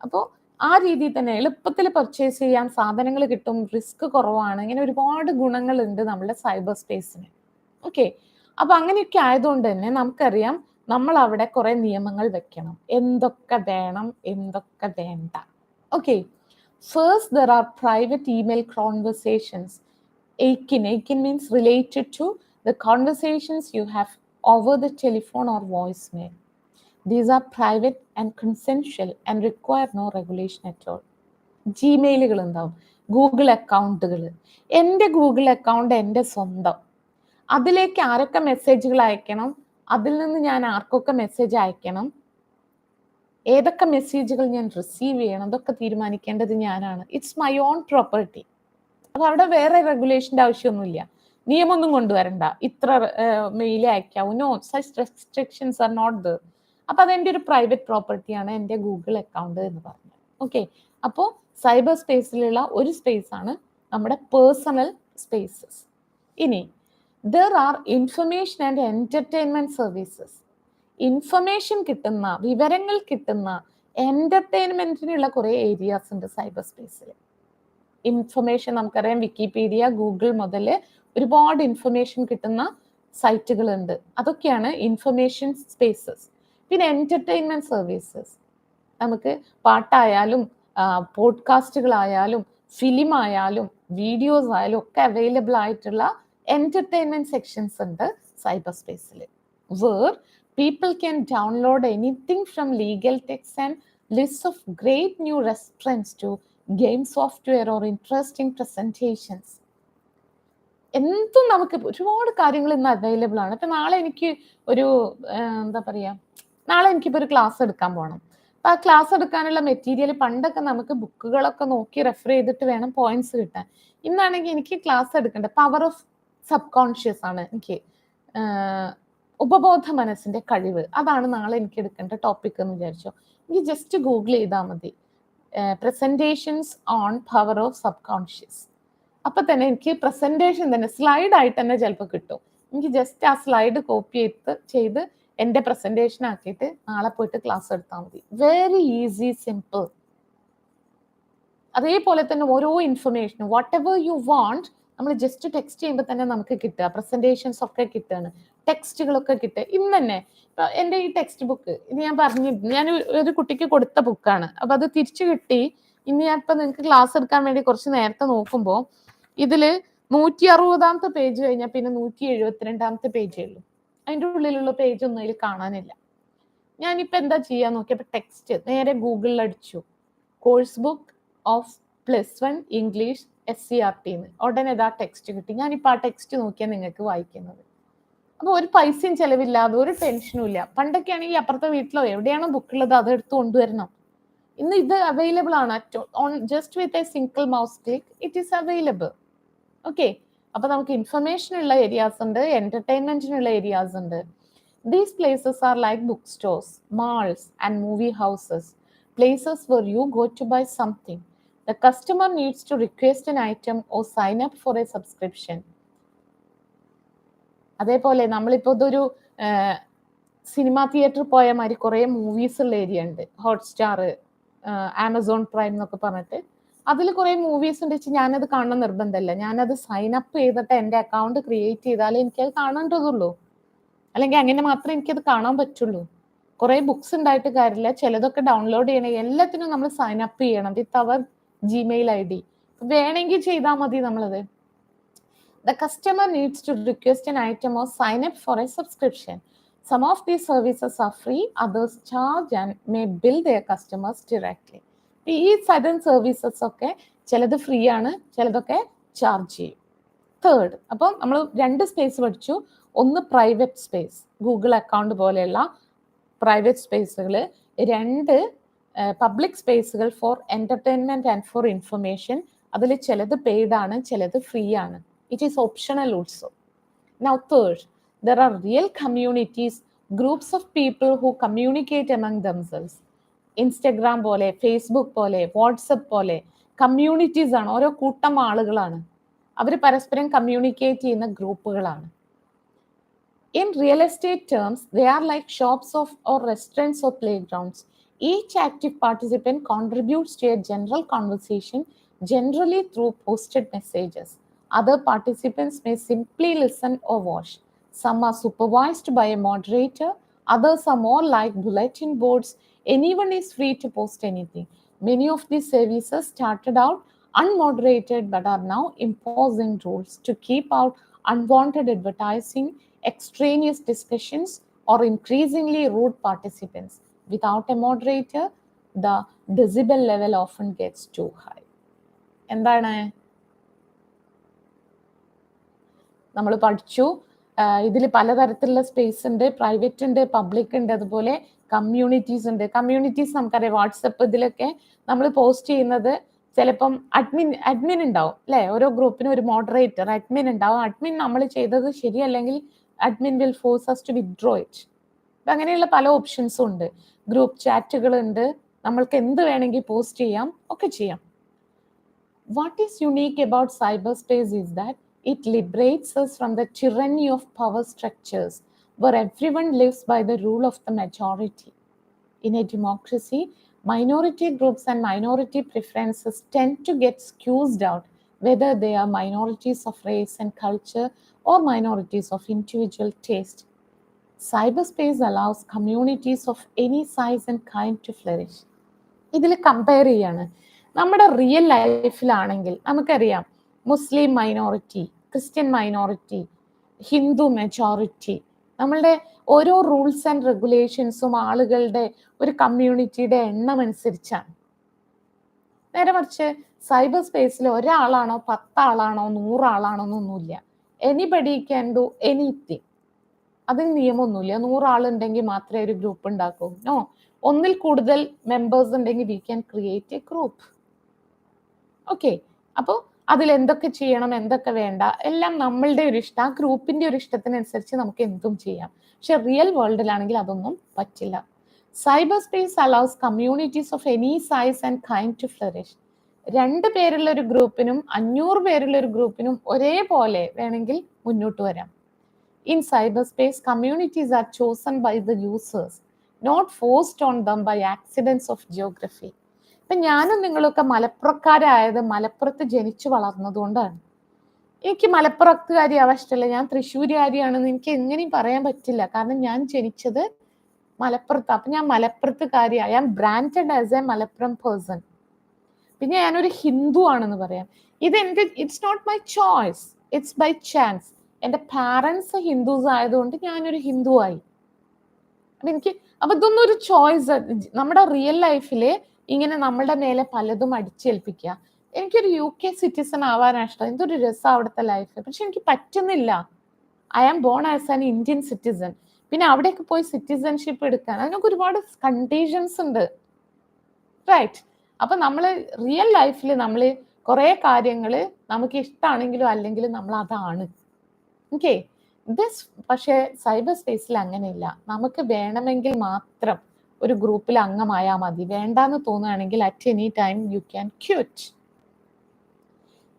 S1: അപ്പോൾ ആ രീതിയിൽ തന്നെ എളുപ്പത്തിൽ പർച്ചേസ് ചെയ്യാൻ സാധനങ്ങൾ കിട്ടും, റിസ്ക് കുറവാണ്, ഇങ്ങനെ ഒരുപാട് ഗുണങ്ങളുണ്ട് നമ്മുടെ സൈബർ സ്പേസിന്. ഓക്കെ, അപ്പൊ അങ്ങനെയൊക്കെ ആയതുകൊണ്ട് തന്നെ നമുക്കറിയാം നമ്മൾ അവിടെ കുറെ നിയമങ്ങൾ വെക്കണം, എന്തൊക്കെ വേണം എന്തൊക്കെ വേണ്ട. Okay, first there are private email conversations. Aikin means related to the conversations you have over the telephone or voicemail. These are private and consensual and require no regulation at all. ജിമെയിലുകൾ ഉണ്ടാവും, Google അക്കൗണ്ടുകൾ. എൻ്റെ Google account എൻ്റെ സ്വന്തം, അതിലേക്ക് ആരൊക്കെ മെസ്സേജുകൾ അയക്കണം, അതിൽ നിന്ന് ഞാൻ ആർക്കൊക്കെ മെസ്സേജ് അയക്കണം, ഏതൊക്കെ മെസ്സേജുകൾ ഞാൻ റിസീവ് ചെയ്യണം, അതൊക്കെ തീരുമാനിക്കേണ്ടത് ഞാനാണ്. It's my own property. അപ്പൊ അവിടെ വേറെ റെഗുലേഷൻ്റെ ആവശ്യമൊന്നുമില്ല, നിയമമൊന്നും കൊണ്ടുവരണ്ട, ഇത്ര മെയിൽ അയക്കാവൂ, no such restrictions are not there. അപ്പൊ അതെൻ്റെ ഒരു പ്രൈവറ്റ് പ്രോപ്പർട്ടിയാണ് എൻ്റെ ഗൂഗിൾ അക്കൗണ്ട് എന്ന് പറഞ്ഞു. ഓക്കെ, അപ്പോൾ സൈബർ സ്പേസിലുള്ള ഒരു സ്പേസ് ആണ് നമ്മുടെ പേഴ്സണൽ സ്പേസസ്. ഇനി there are information and entertainment services. Information കിട്ടുന്ന, വിവരങ്ങൾ കിട്ടുന്ന, എന്റർടൈൻമെന്റിനുള്ള കുറെ ഏരിയാസ് ഉണ്ട് സൈബർ സ്പേസിൽ. ഇൻഫർമേഷൻ നമുക്കറിയാം, വിക്കിപീഡിയ, ഗൂഗിൾ മുതൽ ഒരുപാട് ഇൻഫർമേഷൻ കിട്ടുന്ന സൈറ്റുകളുണ്ട്, അതൊക്കെയാണ് ഇൻഫർമേഷൻ സ്പേസസ്. പിന്നെ എന്റർടൈൻമെന്റ് സർവീസസ്, നമുക്ക് പാട്ടായാലും പോഡ്കാസ്റ്റുകളായാലും ഫിലിം ആയാലും വീഡിയോസ് ആയാലും ഒക്കെ അവൈലബിൾ ആയിട്ടുള്ള entertainment sections ഉണ്ട് സൈബർ സ്പേസിൽ, where people can download anything from legal texts and lists of great new restaurants to game software or interesting presentations. എന്തും നമുക്ക് ഒരുപാട് കാര്യങ്ങൾ ഇന്ന് അവൈലബിൾ ആണ്. ഇപ്പം നാളെ എനിക്ക് ഒരു എന്താ പറയുക, നാളെ എനിക്കിപ്പോൾ ഒരു ക്ലാസ് എടുക്കാൻ പോകണം. അപ്പം ആ ക്ലാസ് എടുക്കാനുള്ള മെറ്റീരിയൽ പണ്ടൊക്കെ നമുക്ക് ബുക്കുകളൊക്കെ നോക്കി റെഫർ ചെയ്തിട്ട് വേണം പോയിന്റ്സ് കിട്ടാൻ. ഇന്നാണെങ്കിൽ എനിക്ക് ക്ലാസ് എടുക്കേണ്ട പവർ ഓഫ് സബ് കോൺഷ്യസ് ആണ്, എനിക്ക് ഉപബോധ മനസ്സിന്റെ കഴിവ്, അതാണ് നാളെ എനിക്ക് എടുക്കേണ്ട ടോപ്പിക് എന്ന് വിചാരിച്ചോ. എനിക്ക് ജസ്റ്റ് ഗൂഗിൾ ചെയ്താൽ മതി presentations on power of sub conscious. അപ്പൊ തന്നെ എനിക്ക് പ്രസന്റേഷൻ തന്നെ സ്ലൈഡ് ആയിട്ട് തന്നെ ചിലപ്പോൾ കിട്ടും. എനിക്ക് ജസ്റ്റ് ആ സ്ലൈഡ് കോപ്പി ചെയ്ത് എൻ്റെ പ്രസന്റേഷൻ ആക്കിയിട്ട് നാളെ പോയിട്ട് ക്ലാസ് എടുത്താൽ മതി. Very easy, simple. അതേപോലെ തന്നെ ഓരോ ഇൻഫർമേഷനും വാട്ട് എവർ യു വാണ്ട് നമ്മൾ ജസ്റ്റ് ടെക്സ്റ്റ് ചെയ്യുമ്പോൾ തന്നെ നമുക്ക് കിട്ടുക, പ്രസന്റേഷൻസ് ഒക്കെ കിട്ടുകയാണ്, ടെക്സ്റ്റുകളൊക്കെ കിട്ടുക. ഇന്ന് തന്നെ എൻ്റെ ഈ ടെക്സ്റ്റ് ബുക്ക് ഇത് ഞാൻ ഒരു കുട്ടിക്ക് കൊടുത്ത ബുക്കാണ്, അപ്പൊ അത് തിരിച്ചു കിട്ടി. ഇന്ന് ഞാൻ ഇപ്പൊ നിങ്ങൾക്ക് ക്ലാസ് എടുക്കാൻ വേണ്ടി കുറച്ച് നേരത്തെ നോക്കുമ്പോൾ ഇതില് 160ാമത്തെ പേജ് കഴിഞ്ഞാൽ പിന്നെ 172ാമത്തെ പേജേ ഉള്ളൂ. അതിൻ്റെ ഉള്ളിലുള്ള പേജ് ഒന്നും അതിൽ കാണാനില്ല. ഞാനിപ്പോൾ എന്താ ചെയ്യാൻ നോക്കിയപ്പോൾ ടെക്സ്റ്റ് നേരെ ഗൂഗിളിൽ അടിച്ചു, course book of +1 English SCRT ഉടനെ ഇതാ ടെക്സ്റ്റ് കിട്ടി. ഞാനിപ്പോൾ ആ ടെക്സ്റ്റ് നോക്കിയാൽ നിങ്ങൾക്ക് വായിക്കുന്നത്. അപ്പോൾ ഒരു പൈസയും ചെലവില്ലാതെ ഒരു ടെൻഷനും ഇല്ല. പണ്ടൊക്കെ ആണെങ്കിൽ അപ്പുറത്തെ വീട്ടിലോ എവിടെയാണോ ബുക്കുള്ളത് അത് എടുത്ത് കൊണ്ടുവരണം. ഇന്ന് ഇത് അവൈലബിൾ ആണ്, just with a single mouse click it is available. Okay, അപ്പൊ നമുക്ക് ഇൻഫർമേഷൻ ഉള്ള ഏരിയാസ് ഉണ്ട്, എന്റർടൈൻമെന്റിനുള്ള ഏരിയാസ് ഉണ്ട്. These places are like book stores, malls and movie houses, places where you go to buy something. The customer needs to request an item or sign up for a subscription. അതേപോലെ നമ്മളിപ്പോൾ ഇതൊരു cinema theatre പോയ മാതിരി കുറേ movies ഉള്ള area ഉണ്ട്, Hotstar, Amazon prime എന്നൊക്കെ പറഞ്ഞിട്ട് അതിൽ കുറേ മൂവീസ് ഉണ്ട്. വെച്ചാൽ ഞാനത് കാണണം നിർബന്ധമല്ല, ഞാനത് സൈൻ അപ്പ് ചെയ്തിട്ട് എൻ്റെ അക്കൗണ്ട് ക്രിയേറ്റ് ചെയ്താലേ എനിക്കത് കാണേണ്ടതുള്ളൂ, അല്ലെങ്കിൽ അങ്ങനെ മാത്രമേ എനിക്കത് കാണാൻ പറ്റുള്ളൂ. കുറെ ബുക്സ് ഉണ്ടായിട്ട് കാര്യമില്ല, ചിലതൊക്കെ ഡൗൺലോഡ് ചെയ്യണം, എല്ലാത്തിനും നമ്മൾ സൈൻ അപ്പ് ചെയ്യണം വിത്ത് അവർ ജിമെയിൽ ID. വേണമെങ്കിൽ ചെയ്താൽ മതി നമ്മളത്. The customer needs to request an item or sign up for a subscription. Some of these services are free, others charge and may bill their customers directly. ഈ sudden services ഒക്കെ ചിലത് free ആണ്, ചിലതൊക്കെ charge ചെയ്യും. Third, അപ്പോൾ നമ്മൾ 2 space പഠിച്ചു. ഒന്ന് പ്രൈവറ്റ് സ്പേസ്, ഗൂഗിൾ അക്കൗണ്ട് പോലെയുള്ള പ്രൈവറ്റ് സ്പേസുകൾ. 2 പബ്ലിക് സ്പേസുകൾ for entertainment and for information. അതിൽ ചിലത് പെയ്ഡ് ആണ്, ചിലത് ഫ്രീ ആണ്. It is optional also. Now third, there are real communities, groups of people who communicate among themselves. Instagram പോലെ, Facebook പോലെ, വാട്സപ്പ് പോലെ കമ്മ്യൂണിറ്റീസ് ആണ്, ഓരോ കൂട്ടം ആളുകളാണ്. അവർ പരസ്പരം കമ്മ്യൂണിക്കേറ്റ് ചെയ്യുന്ന ഗ്രൂപ്പുകളാണ്. In real estate terms, they are like shops or restaurants or playgrounds. Each active participant contributes to a general conversation, generally through posted messages. Other participants may simply listen or watch. Some are supervised by a moderator, others are more like bulletin boards. Anyone is free to post anything. Many of these services started out unmoderated but are now imposing rules to keep out unwanted advertising, extraneous discussions, or increasingly rude participants. Without a moderator, the decibel level often gets too high. എന്താണ് നമ്മൾ പഠിച്ചു? ഇതിൽ പലതരത്തിലുള്ള space ഉണ്ട്, private ഉണ്ട്, public ഉണ്ട്, അതുപോലെ communities ഉണ്ട്. കമ്മ്യൂണിറ്റീസ് നമുക്കറിയാം, വാട്സപ്പ് ഇതിലൊക്കെ നമ്മൾ പോസ്റ്റ് ചെയ്യുന്നത് ചിലപ്പം അഡ്മിൻ ഉണ്ടാവും അല്ലെ, ഓരോ ഗ്രൂപ്പിനും ഒരു മോഡറേറ്റർ അഡ്മിൻ ഉണ്ടാവും. അഡ്മിൻ നമ്മൾ ചെയ്തത് ശരിയല്ലെങ്കിൽ admin will force us to withdraw it. അങ്ങനെയുള്ള പല ഓപ്ഷൻസും ഉണ്ട്. ഗ്രൂപ്പ് ചാറ്റുകൾ ഉണ്ട്, നമ്മൾക്ക് എന്ത് വേണമെങ്കിൽ പോസ്റ്റ് ചെയ്യാം, ഒക്കെ ചെയ്യാം. What is unique about cyberspace is that it liberates us from the tyranny of power structures where everyone lives by the rule of the majority. In a democracy, minority groups and minority preferences tend to get squeezed out, whether they are minorities of race and culture or minorities of individual taste. Cyberspace allows communities of any size and kind to flourish. ഇതിൽ compare ചെയ്യാണ്. നമ്മുടെ real ലൈഫിലാണെങ്കിൽ നമുക്കറിയാം, Muslim minority, Christian minority, Hindu majority, നമ്മളുടെ ഓരോ rules and റെഗുലേഷൻസും ആളുകളുടെ ഒരു കമ്മ്യൂണിറ്റിയുടെ എണ്ണം അനുസരിച്ചാണ്. നേരെ മറിച്ച് സൈബർ സ്പേസിൽ ഒരാളാണോ 10 ആളാണോ 100 ആളാണോ എന്നൊന്നുമില്ല. Anybody can do anything. അതിന് നിയമമൊന്നുമില്ല. 100 ആളുണ്ടെങ്കിൽ മാത്രമേ ഒരു ഗ്രൂപ്പ് ഉണ്ടാക്കൂ. നോ, ഒന്നിൽ കൂടുതൽ മെമ്പേഴ്സ് ഉണ്ടെങ്കിൽ we can create A group. Okay, അപ്പോൾ അതിൽ എന്തൊക്കെ ചെയ്യണം, എന്തൊക്കെ വേണ്ട, എല്ലാം നമ്മളുടെ ഒരു ഇഷ്ടം, ആ ഗ്രൂപ്പിന്റെ ഒരു ഇഷ്ടത്തിനനുസരിച്ച് നമുക്ക് എന്തും ചെയ്യാം. പക്ഷെ റിയൽ വേൾഡിലാണെങ്കിൽ അതൊന്നും പറ്റില്ല. Cyber space allows communities of any size and kind to flourish. 2 പേരുള്ള ഒരു ഗ്രൂപ്പിനും 500 പേരുള്ള ഒരു ഗ്രൂപ്പിനും ഒരേപോലെ വേണമെങ്കിൽ മുന്നോട്ട് വരാം. In cyberspace, communities are chosen by the users, not forced on them by accidents of geography. ഇപ്പം ഞാനും നിങ്ങളൊക്കെ മലപ്പുറക്കാരായത് മലപ്പുറത്ത് ജനിച്ചു വളർന്നതുകൊണ്ടാണ്. എനിക്ക് മലപ്പുറത്തുകാരി ആവശ്യമില്ല, ഞാൻ തൃശ്ശൂരുകാരിയാണെന്ന് എനിക്ക് എങ്ങനെയും പറയാൻ പറ്റില്ല. കാരണം ഞാൻ ജനിച്ചത് മലപ്പുറത്ത്. അപ്പം ഞാൻ മലപ്പുറത്തുകാരി, I am branded as a Malappuram person. പിന്നെ ഞാനൊരു ഹിന്ദു ആണെന്ന് പറയാം. ഇത് it's not my choice, it's by chance. എൻ്റെ പാരൻസ് ഹിന്ദുസ് ആയതുകൊണ്ട് ഞാനൊരു ഹിന്ദു ആയി. അപ്പൊ ഇതൊന്നും ഒരു ചോയ്സ്. നമ്മുടെ റിയൽ ലൈഫില് ഇങ്ങനെ നമ്മളുടെ മേലെ പലതും അടിച്ചേൽപ്പിക്കുക. എനിക്കൊരു UK സിറ്റിസൺ ആവാനാണ് ഇഷ്ടം, എന്തൊരു രസം അവിടുത്തെ ലൈഫ്, പക്ഷെ എനിക്ക് പറ്റുന്നില്ല. I am born as an Indian citizen. പിന്നെ അവിടെയൊക്കെ പോയി സിറ്റിസൺഷിപ്പ് എടുക്കാൻ അതിനൊക്കെ ഒരുപാട് കണ്ടീഷൻസ് ഉണ്ട്, റൈറ്റ്? അപ്പൊ നമ്മള് റിയൽ ലൈഫിൽ നമ്മൾ കുറെ കാര്യങ്ങൾ നമുക്ക് ഇഷ്ടമാണെങ്കിലും അല്ലെങ്കിലും നമ്മൾ അതാണ്. ഓക്കെ, പക്ഷേ സൈബർ സ്പേസിൽ അങ്ങനെയില്ല. നമുക്ക് വേണമെങ്കിൽ മാത്രം ഒരു ഗ്രൂപ്പിൽ അംഗമായാൽ മതി. വേണ്ടാന്ന് തോന്നുകയാണെങ്കിൽ at any time you can quit.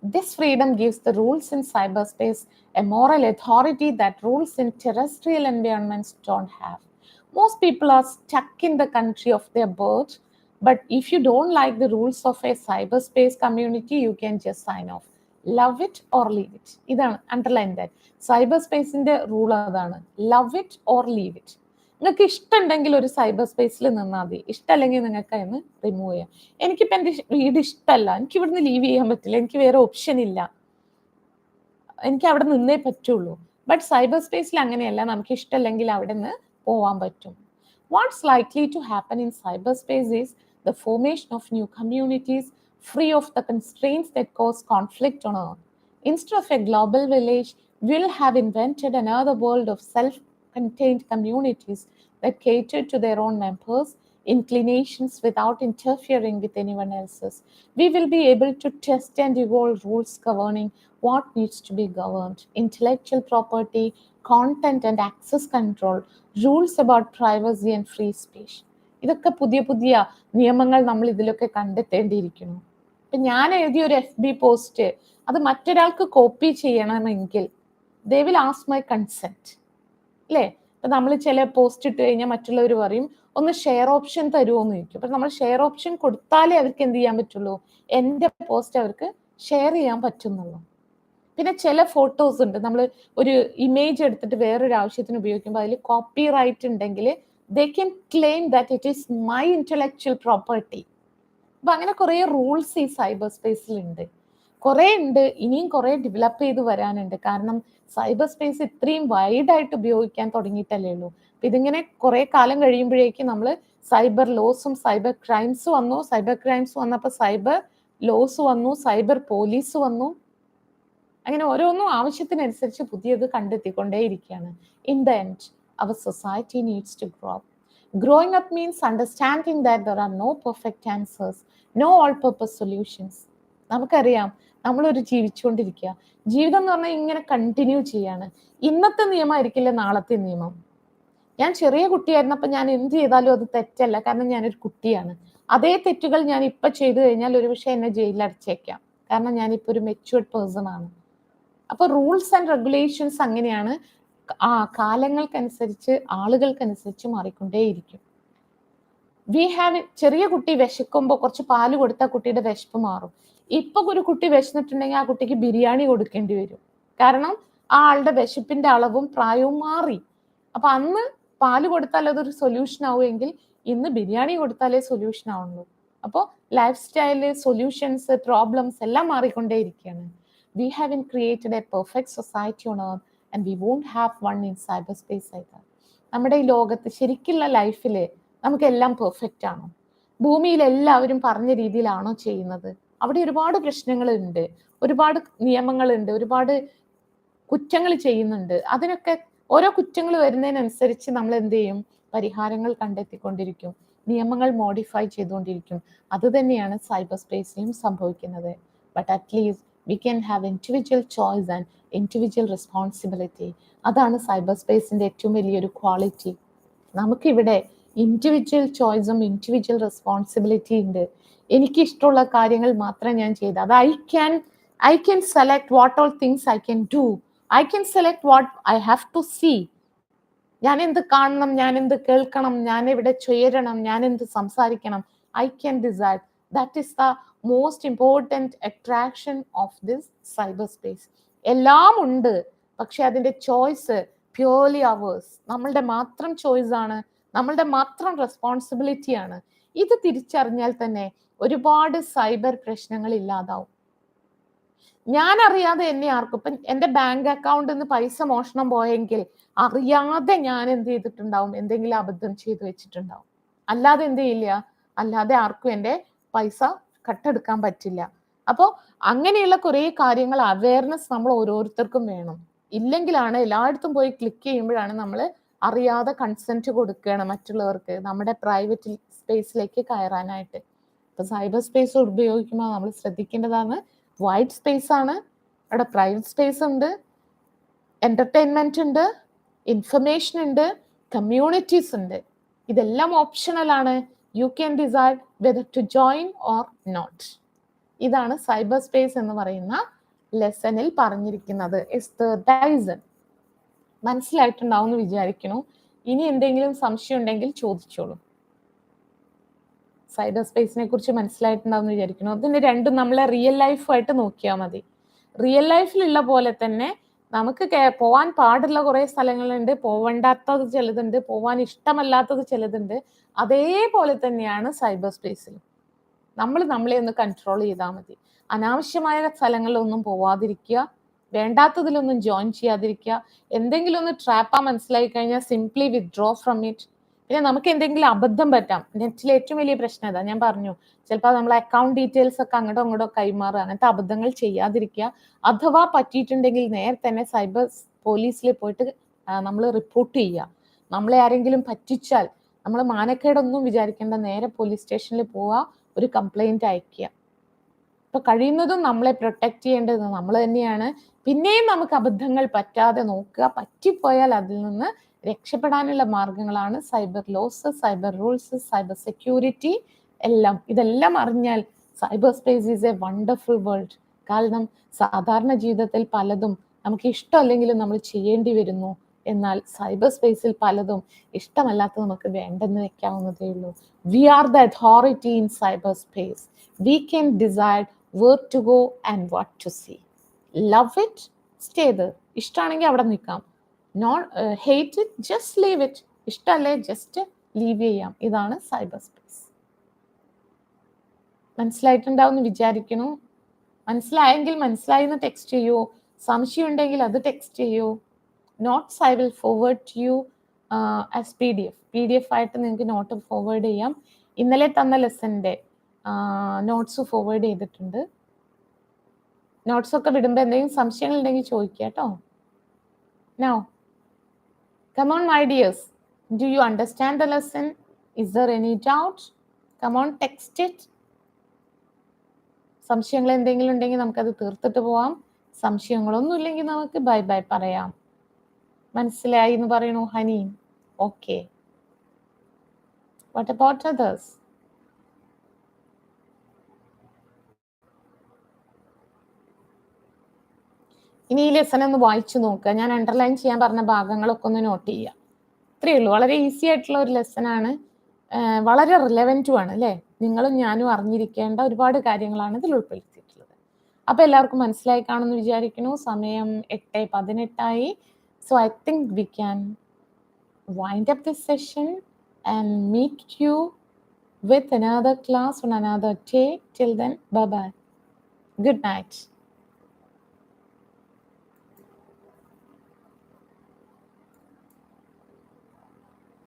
S1: This freedom gives the rules in cyberspace a moral authority that rules in terrestrial environments don't have. Most people are stuck in the country of their birth, but if you don't like the rules of a cyberspace community, you can just sign off. Love it or leave it. ഇതാണ് underline that. Cyber സ്പേസിന്റെ rule അതാണ്, love it or leave it. നിങ്ങൾക്ക് ഇഷ്ടമുണ്ടെങ്കിൽ ഒരു cyber സ്പേസിൽ നിന്നാൽ മതി, ഇഷ്ടമല്ലെങ്കിൽ നിങ്ങൾക്ക് അതിന് റിമൂവ് ചെയ്യാം. എനിക്കിപ്പോൾ എൻ്റെ വീട് ഇഷ്ടമല്ല, എനിക്ക് ഇവിടുന്ന് ലീവ് ചെയ്യാൻ പറ്റില്ല, എനിക്ക് വേറെ ഓപ്ഷൻ ഇല്ല, എനിക്ക് അവിടെ നിന്നേ പറ്റുള്ളൂ. ബട്ട് സൈബർ സ്പേസിൽ അങ്ങനെയല്ല, നമുക്ക് ഇഷ്ടമല്ലെങ്കിൽ അവിടെ നിന്ന് പോവാൻ പറ്റും. What's likely to happen in cyberspace is the formation of new communities free of the constraints that cause conflict on Earth. Instead of a global village, we'll have invented another world of self-contained communities that cater to their own members' inclinations without interfering with anyone else's. We will be able to test and evolve rules governing what needs to be governed: intellectual property, content and access control, rules about privacy and free speech. ഇതൊക്കെ പുതിയ പുതിയ നിയമങ്ങൾ നമ്മൾ ഇതിലൊക്കെ കണ്ടെത്തേണ്ടിയിരിക്കുന്നു. ഇപ്പൊ ഞാൻ എഴുതിയ ഒരു FB പോസ്റ്റ് അത് മറ്റൊരാൾക്ക് കോപ്പി ചെയ്യണമെങ്കിൽ they will ask my consent, അല്ലേ? ഇപ്പൊ നമ്മൾ ചില പോസ്റ്റ് ഇട്ട് കഴിഞ്ഞാൽ മറ്റുള്ളവർ പറയും ഒന്ന് ഷെയർ ഓപ്ഷൻ തരുമോ എന്ന് ചോദിക്കും. അപ്പൊ നമ്മൾ ഷെയർ ഓപ്ഷൻ കൊടുത്താലേ അവർക്ക് എന്ത് ചെയ്യാൻ പറ്റുള്ളൂ, എൻ്റെ പോസ്റ്റ് അവർക്ക് ഷെയർ ചെയ്യാൻ പറ്റുന്നുള്ളൂ. പിന്നെ ചില ഫോട്ടോസ് ഉണ്ട്, നമ്മൾ ഒരു ഇമേജ് എടുത്തിട്ട് വേറൊരു ആവശ്യത്തിന് ഉപയോഗിക്കുമ്പോൾ അതിൽ കോപ്പി റൈറ്റ് ഉണ്ടെങ്കിൽ they can claim that it is my intellectual property. അപ്പൊ അങ്ങനെ കുറെ റൂൾസ് ഈ സൈബർ സ്പേസിലുണ്ട്, കുറെ ഉണ്ട്, ഇനിയും കുറെ ഡെവലപ്പ് ചെയ്ത് വരാനുണ്ട്. കാരണം സൈബർ സ്പേസ് ഇത്രയും വൈഡായിട്ട് ഉപയോഗിക്കാൻ തുടങ്ങിയിട്ടല്ലേ ഉള്ളൂ. അപ്പൊ ഇതിങ്ങനെ കുറെ കാലം കഴിയുമ്പോഴേക്കും നമ്മൾ സൈബർ ലോസും സൈബർ ക്രൈംസ് വന്നു, സൈബർ ക്രൈംസ് വന്നപ്പോൾ സൈബർ ലോസ് വന്നു, സൈബർ പോലീസ് വന്നു, അങ്ങനെ ഓരോന്നും ആവശ്യത്തിനനുസരിച്ച് പുതിയത് കണ്ടെത്തിക്കൊണ്ടേയിരിക്കുകയാണ്. In the end our society needs to grow up. Growing up means understanding that there are no perfect answers, no all-purpose solutions. നമുക്കറിയാം നമ്മളൊരു ജീവിച്ചുകൊണ്ടിരിക്കുക, ജീവിതം എന്ന് പറഞ്ഞാൽ ഇങ്ങനെ കണ്ടിന്യൂ ചെയ്യാണ്. ഇന്നത്തെ നിയമമായിരിക്കില്ല നാളത്തെ നിയമം. ഞാൻ ചെറിയ കുട്ടിയായിരുന്നപ്പോൾ ഞാൻ എന്ത് ചെയ്താലും അത് തെറ്റല്ല, കാരണം ഞാനൊരു കുട്ടിയാണ്. അതേ തെറ്റുകൾ ഞാൻ ഇപ്പൊ ചെയ്തു കഴിഞ്ഞാൽ ഒരു പക്ഷേ എന്നെ ജയിലിൽ അടച്ചേക്കാം, കാരണം ഞാനിപ്പോ ഒരു മെച്യൂർഡ് പേഴ്സൺ ആണ്. അപ്പൊ റൂൾസ് ആൻഡ് റെഗുലേഷൻസ് അങ്ങനെയാണ്, കാലങ്ങൾക്കനുസരിച്ച് ആളുകൾക്കനുസരിച്ച് മാറിക്കൊണ്ടേയിരിക്കും. ചെറിയ കുട്ടി വിശക്കുമ്പോൾ കുറച്ച് പാല് കൊടുത്താൽ കുട്ടിയുടെ വിശപ്പ് മാറും. ഇപ്പൊ ഒരു കുട്ടി വിശന്നിട്ടുണ്ടെങ്കിൽ ആ കുട്ടിക്ക് ബിരിയാണി കൊടുക്കേണ്ടി വരും, കാരണം ആ ആളുടെ വിശപ്പിന്റെ അളവും പ്രായവും മാറി. അപ്പൊ അന്ന് പാല് കൊടുത്താൽ അതൊരു സൊല്യൂഷൻ ആവുമെങ്കിൽ ഇന്ന് ബിരിയാണി കൊടുത്താലേ സൊല്യൂഷൻ ആവുള്ളൂ. അപ്പോൾ ലൈഫ് സ്റ്റൈല്, സൊല്യൂഷൻസ്, പ്രോബ്ലംസ് എല്ലാം മാറിക്കൊണ്ടേയിരിക്കുകയാണ്. We haven't created a perfect society on earth and we won't have one in cyberspace either. നമ്മുടെ ഈ ലോകത്ത് ശരിക്കുള്ള ലൈഫിൽ നമുക്കെല്ലാം പെർഫെക്റ്റ് ആണോ? ഭൂമിയിൽ എല്ലാവരും പറഞ്ഞ രീതിയിലാണോ ചെയ്യുന്നത്? അവിടെ ഒരുപാട് പ്രശ്നങ്ങളുണ്ട്, ഒരുപാട് നിയമങ്ങളുണ്ട്, ഒരുപാട് കുറ്റങ്ങൾ ചെയ്യുന്നുണ്ട്. അതിനൊക്കെ ഓരോ കുറ്റങ്ങൾ വരുന്നതിനനുസരിച്ച് നമ്മൾ എന്ത് ചെയ്യും, പരിഹാരങ്ങൾ കണ്ടെത്തിക്കൊണ്ടിരിക്കും, നിയമങ്ങൾ മോഡിഫൈ ചെയ്തുകൊണ്ടിരിക്കും. അത് തന്നെയാണ് സൈബർ സ്പേസിലും സംഭവിക്കുന്നത്. But at least we can have individual choice and individual responsibility. അതാണ് സൈബർ സ്പേസിന്റെ ഏറ്റവും വലിയൊരു ക്വാളിറ്റി. നമുക്കിവിടെ ഇൻഡിവിജ്വൽ ചോയ്സും ഇൻഡിവിജ്വൽ റെസ്പോൺസിബിലിറ്റി ഉണ്ട്. എനിക്ക് ഇഷ്ടമുള്ള കാര്യങ്ങൾ മാത്രം ഞാൻ ചെയ്ത്, അത് I can select what all things I can do, I can select what I have to see. ഞാൻ എന്ത് കാണണം, ഞാൻ എന്ത് കേൾക്കണം, ഞാൻ എവിടെ ചേരണം, ഞാൻ എന്ത് സംസാരിക്കണം, I can decide. That is the most important attraction of this cyberspace. എല്ലാം ഉണ്ട്, പക്ഷെ അതിന്റെ ചോയ്സ് പ്യൂർലി അവേഴ്സ്, നമ്മളുടെ മാത്രം ചോയ്സ് ആണ്, നമ്മളുടെ മാത്രം റെസ്പോൺസിബിലിറ്റി ആണ്. ഇത് തിരിച്ചറിഞ്ഞാൽ തന്നെ ഒരുപാട് സൈബർ പ്രശ്നങ്ങൾ ഇല്ലാതാവും. ഞാൻ അറിയാതെ എന്നെ ആർക്കും, ഇപ്പം എൻ്റെ ബാങ്ക് അക്കൗണ്ടിൽ നിന്ന് പൈസ മോഷണം പോയെങ്കിൽ അറിയാതെ ഞാൻ എന്ത് ചെയ്തിട്ടുണ്ടാവും, എന്തെങ്കിലും അബദ്ധം ചെയ്തു വെച്ചിട്ടുണ്ടാവും. അല്ലാതെ എന്ത് ചെയ്യില്ല, അല്ലാതെ ആർക്കും എൻ്റെ പൈസ കട്ടെടുക്കാൻ പറ്റില്ല. അപ്പോൾ അങ്ങനെയുള്ള കുറേ കാര്യങ്ങൾ അവയർനെസ് നമ്മൾ ഓരോരുത്തർക്കും വേണം. ഇല്ലെങ്കിലാണ് എല്ലായിടത്തും പോയി ക്ലിക്ക് ചെയ്യുമ്പോഴാണ് നമ്മൾ അറിയാതെ കൺസെന്റ് കൊടുക്കുകയാണ് മറ്റുള്ളവർക്ക് നമ്മുടെ പ്രൈവറ്റ് സ്പേസിലേക്ക് കയറാനായിട്ട്. ഇപ്പൊ സൈബർ സ്പേസ് ഉപയോഗിക്കുമ്പോൾ നമ്മൾ ശ്രദ്ധിക്കേണ്ടതാണ്, വൈഡ് സ്പേസ് ആണ്, അവിടെ പ്രൈവറ്റ് സ്പേസ് ഉണ്ട്, എന്റർടൈൻമെന്റ് ഉണ്ട്, ഇൻഫർമേഷൻ ഉണ്ട്, കമ്മ്യൂണിറ്റീസ് ഉണ്ട്. ഇതെല്ലാം ഓപ്ഷണൽ ആണ്. You can decide whether to join or not. ഇതാണ് സൈബർ സ്പേസ് എന്ന് പറയുന്ന ലെസണിൽ പറഞ്ഞിരിക്കുന്നത്. എസ്തർ ഡൈസൺ. മനസ്സിലായിട്ടുണ്ടാവും എന്ന് വിചാരിക്കുന്നു. ഇനി എന്തെങ്കിലും സംശയം ഉണ്ടെങ്കിൽ ചോദിച്ചോളൂ. സൈബർ സ്പേസിനെ കുറിച്ച് മനസ്സിലായിട്ടുണ്ടാവും എന്ന് വിചാരിക്കുന്നു. അതിന് രണ്ടും നമ്മളെ റിയൽ ലൈഫായിട്ട് നോക്കിയാൽ മതി. റിയൽ ലൈഫിലുള്ള പോലെ തന്നെ നമുക്ക് പോവാൻ പാടുള്ള കുറെ സ്ഥലങ്ങളുണ്ട്, പോവേണ്ടാത്തത് ചിലതുണ്ട്, പോവാൻ ഇഷ്ടമല്ലാത്തത് ചിലതുണ്ട്. അതേപോലെ തന്നെയാണ് സൈബർ സ്പേസിലും. നമ്മളെ ഒന്ന് കൺട്രോൾ ചെയ്താൽ മതി. അനാവശ്യമായ സ്ഥലങ്ങളിലൊന്നും പോവാതിരിക്കുക, വേണ്ടാത്തതിലൊന്നും ജോയിൻ ചെയ്യാതിരിക്കുക. എന്തെങ്കിലും ഒന്ന് ട്രാപ്പാ മനസ്സിലായി കഴിഞ്ഞാൽ സിംപ്ലി വിത്ഡ്രോ ഫ്രം ഇറ്റ്. പിന്നെ നമുക്ക് എന്തെങ്കിലും അബദ്ധം പറ്റാം. നെറ്റിലെ ഏറ്റവും വലിയ പ്രശ്നം ഇതാ, ഞാൻ പറഞ്ഞു, ചിലപ്പോൾ നമ്മളെ അക്കൗണ്ട് ഡീറ്റെയിൽസ് ഒക്കെ അങ്ങോട്ടോ ഇങ്ങോട്ടോ കൈമാറുക, അങ്ങനത്തെ അബദ്ധങ്ങൾ ചെയ്യാതിരിക്കുക. അഥവാ പറ്റിയിട്ടുണ്ടെങ്കിൽ നേരെ തന്നെ സൈബർ പോലീസിൽ പോയിട്ട് നമ്മൾ റിപ്പോർട്ട് ചെയ്യുക. നമ്മളെ ആരെങ്കിലും പറ്റിച്ചാൽ നമ്മൾ മാനക്കേടൊന്നും വിചാരിക്കേണ്ട, നേരെ പോലീസ് സ്റ്റേഷനിൽ പോവുക, ഒരു കംപ്ലൈന്റ് അയക്കുക. അപ്പൊ കഴിയുന്നതും നമ്മളെ പ്രൊട്ടക്ട് ചെയ്യേണ്ടത് നമ്മൾ തന്നെയാണ്. പിന്നെയും നമുക്ക് അബദ്ധങ്ങൾ പറ്റാതെ നോക്കുക, പറ്റിപ്പോയാൽ അതിൽ നിന്ന് രക്ഷപ്പെടാനുള്ള മാർഗങ്ങളാണ് cyber laws, cyber rules, cyber security എല്ലാം. ഇതെല്ലാം അറിഞ്ഞാൽ cyber space is a wonderful world. കാരണം സാധാരണ ജീവിതത്തിൽ പലതും നമുക്ക് ഇഷ്ടമല്ലെങ്കിലും നമ്മൾ ചെയ്യേണ്ടി വരുന്നു. എന്നാൽ സൈബർ സ്പേസിൽ പലതും ഇഷ്ടമല്ലാത്തത് നമുക്ക് വേണ്ടെന്ന് വെക്കാവുന്നതേ ഉള്ളൂ. We are the authority in cyber space. We can decide where to go and what to see. Love it, stay there. ഇഷ്ടമാണെങ്കിൽ അവിടെ നിൽക്കാം. Not hate it, just leave it. ഇഷ്ടമല്ലേ, ജസ്റ്റ് ലീവ് ചെയ്യാം. ഇതാണ് സൈബർ സ്പേസ്. മനസ്സിലായിട്ടുണ്ടാവും എന്ന് വിചാരിക്കുന്നു. മനസ്സിലായെങ്കിൽ മനസ്സിലായി എന്ന് ടെക്സ്റ്റ് ചെയ്യൂ. സംശയം ഉണ്ടെങ്കിൽ അത് ടെക്സ്റ്റ് ചെയ്യൂ. Notes I will forward to you as PDF ആയിട്ട് നിങ്ങൾക്ക് നോട്ട് ഫോർവേഡ് ചെയ്യാം. ഇന്നലെ തന്ന ലെസൻ്റെ നോട്ട്സ് ഫോർവേഡ് ചെയ്തിട്ടുണ്ട്. നോട്ട്സൊക്കെ വിടുമ്പോൾ എന്തെങ്കിലും സംശയങ്ങൾ ഉണ്ടെങ്കിൽ ചോദിക്കുക കേട്ടോ. Now, come on my dears. Do you understand the lesson? Is there any doubt? Come on, text it. സംശയങ്ങൾ എന്തെങ്കിലും ഉണ്ടെങ്കിൽ നമുക്കത് തീർത്തിട്ട് പോവാം. സംശയങ്ങളൊന്നും ഇല്ലെങ്കിൽ നമുക്ക് ബൈ ബൈ പറയാം. മനസ്സിലായി എന്ന് പറയണു honey. Okay. What about others? ഇനി ഈ ലെസൺ ഒന്ന് വായിച്ചു നോക്കുക. ഞാൻ അണ്ടർലൈൻ ചെയ്യാൻ പറഞ്ഞ ഭാഗങ്ങളൊക്കെ ഒന്ന് നോട്ട് ചെയ്യുക. ഇത്രയേ ഉള്ളൂ. വളരെ ഈസി ആയിട്ടുള്ള ഒരു ലെസണാണ്. വളരെ റിലവൻറ്റുമാണ് അല്ലേ? നിങ്ങളും ഞാനും അറിഞ്ഞിരിക്കേണ്ട ഒരുപാട് കാര്യങ്ങളാണ് ഇതിൽ ഉൾപ്പെടുത്തിയിട്ടുള്ളത്. അപ്പോൾ എല്ലാവർക്കും മനസ്സിലായി കാണുമെന്ന് വിചാരിക്കുന്നു. സമയം 8:18 so I think we can wind up this session and meet you with another class on another day. Till then, bye bye. Good night.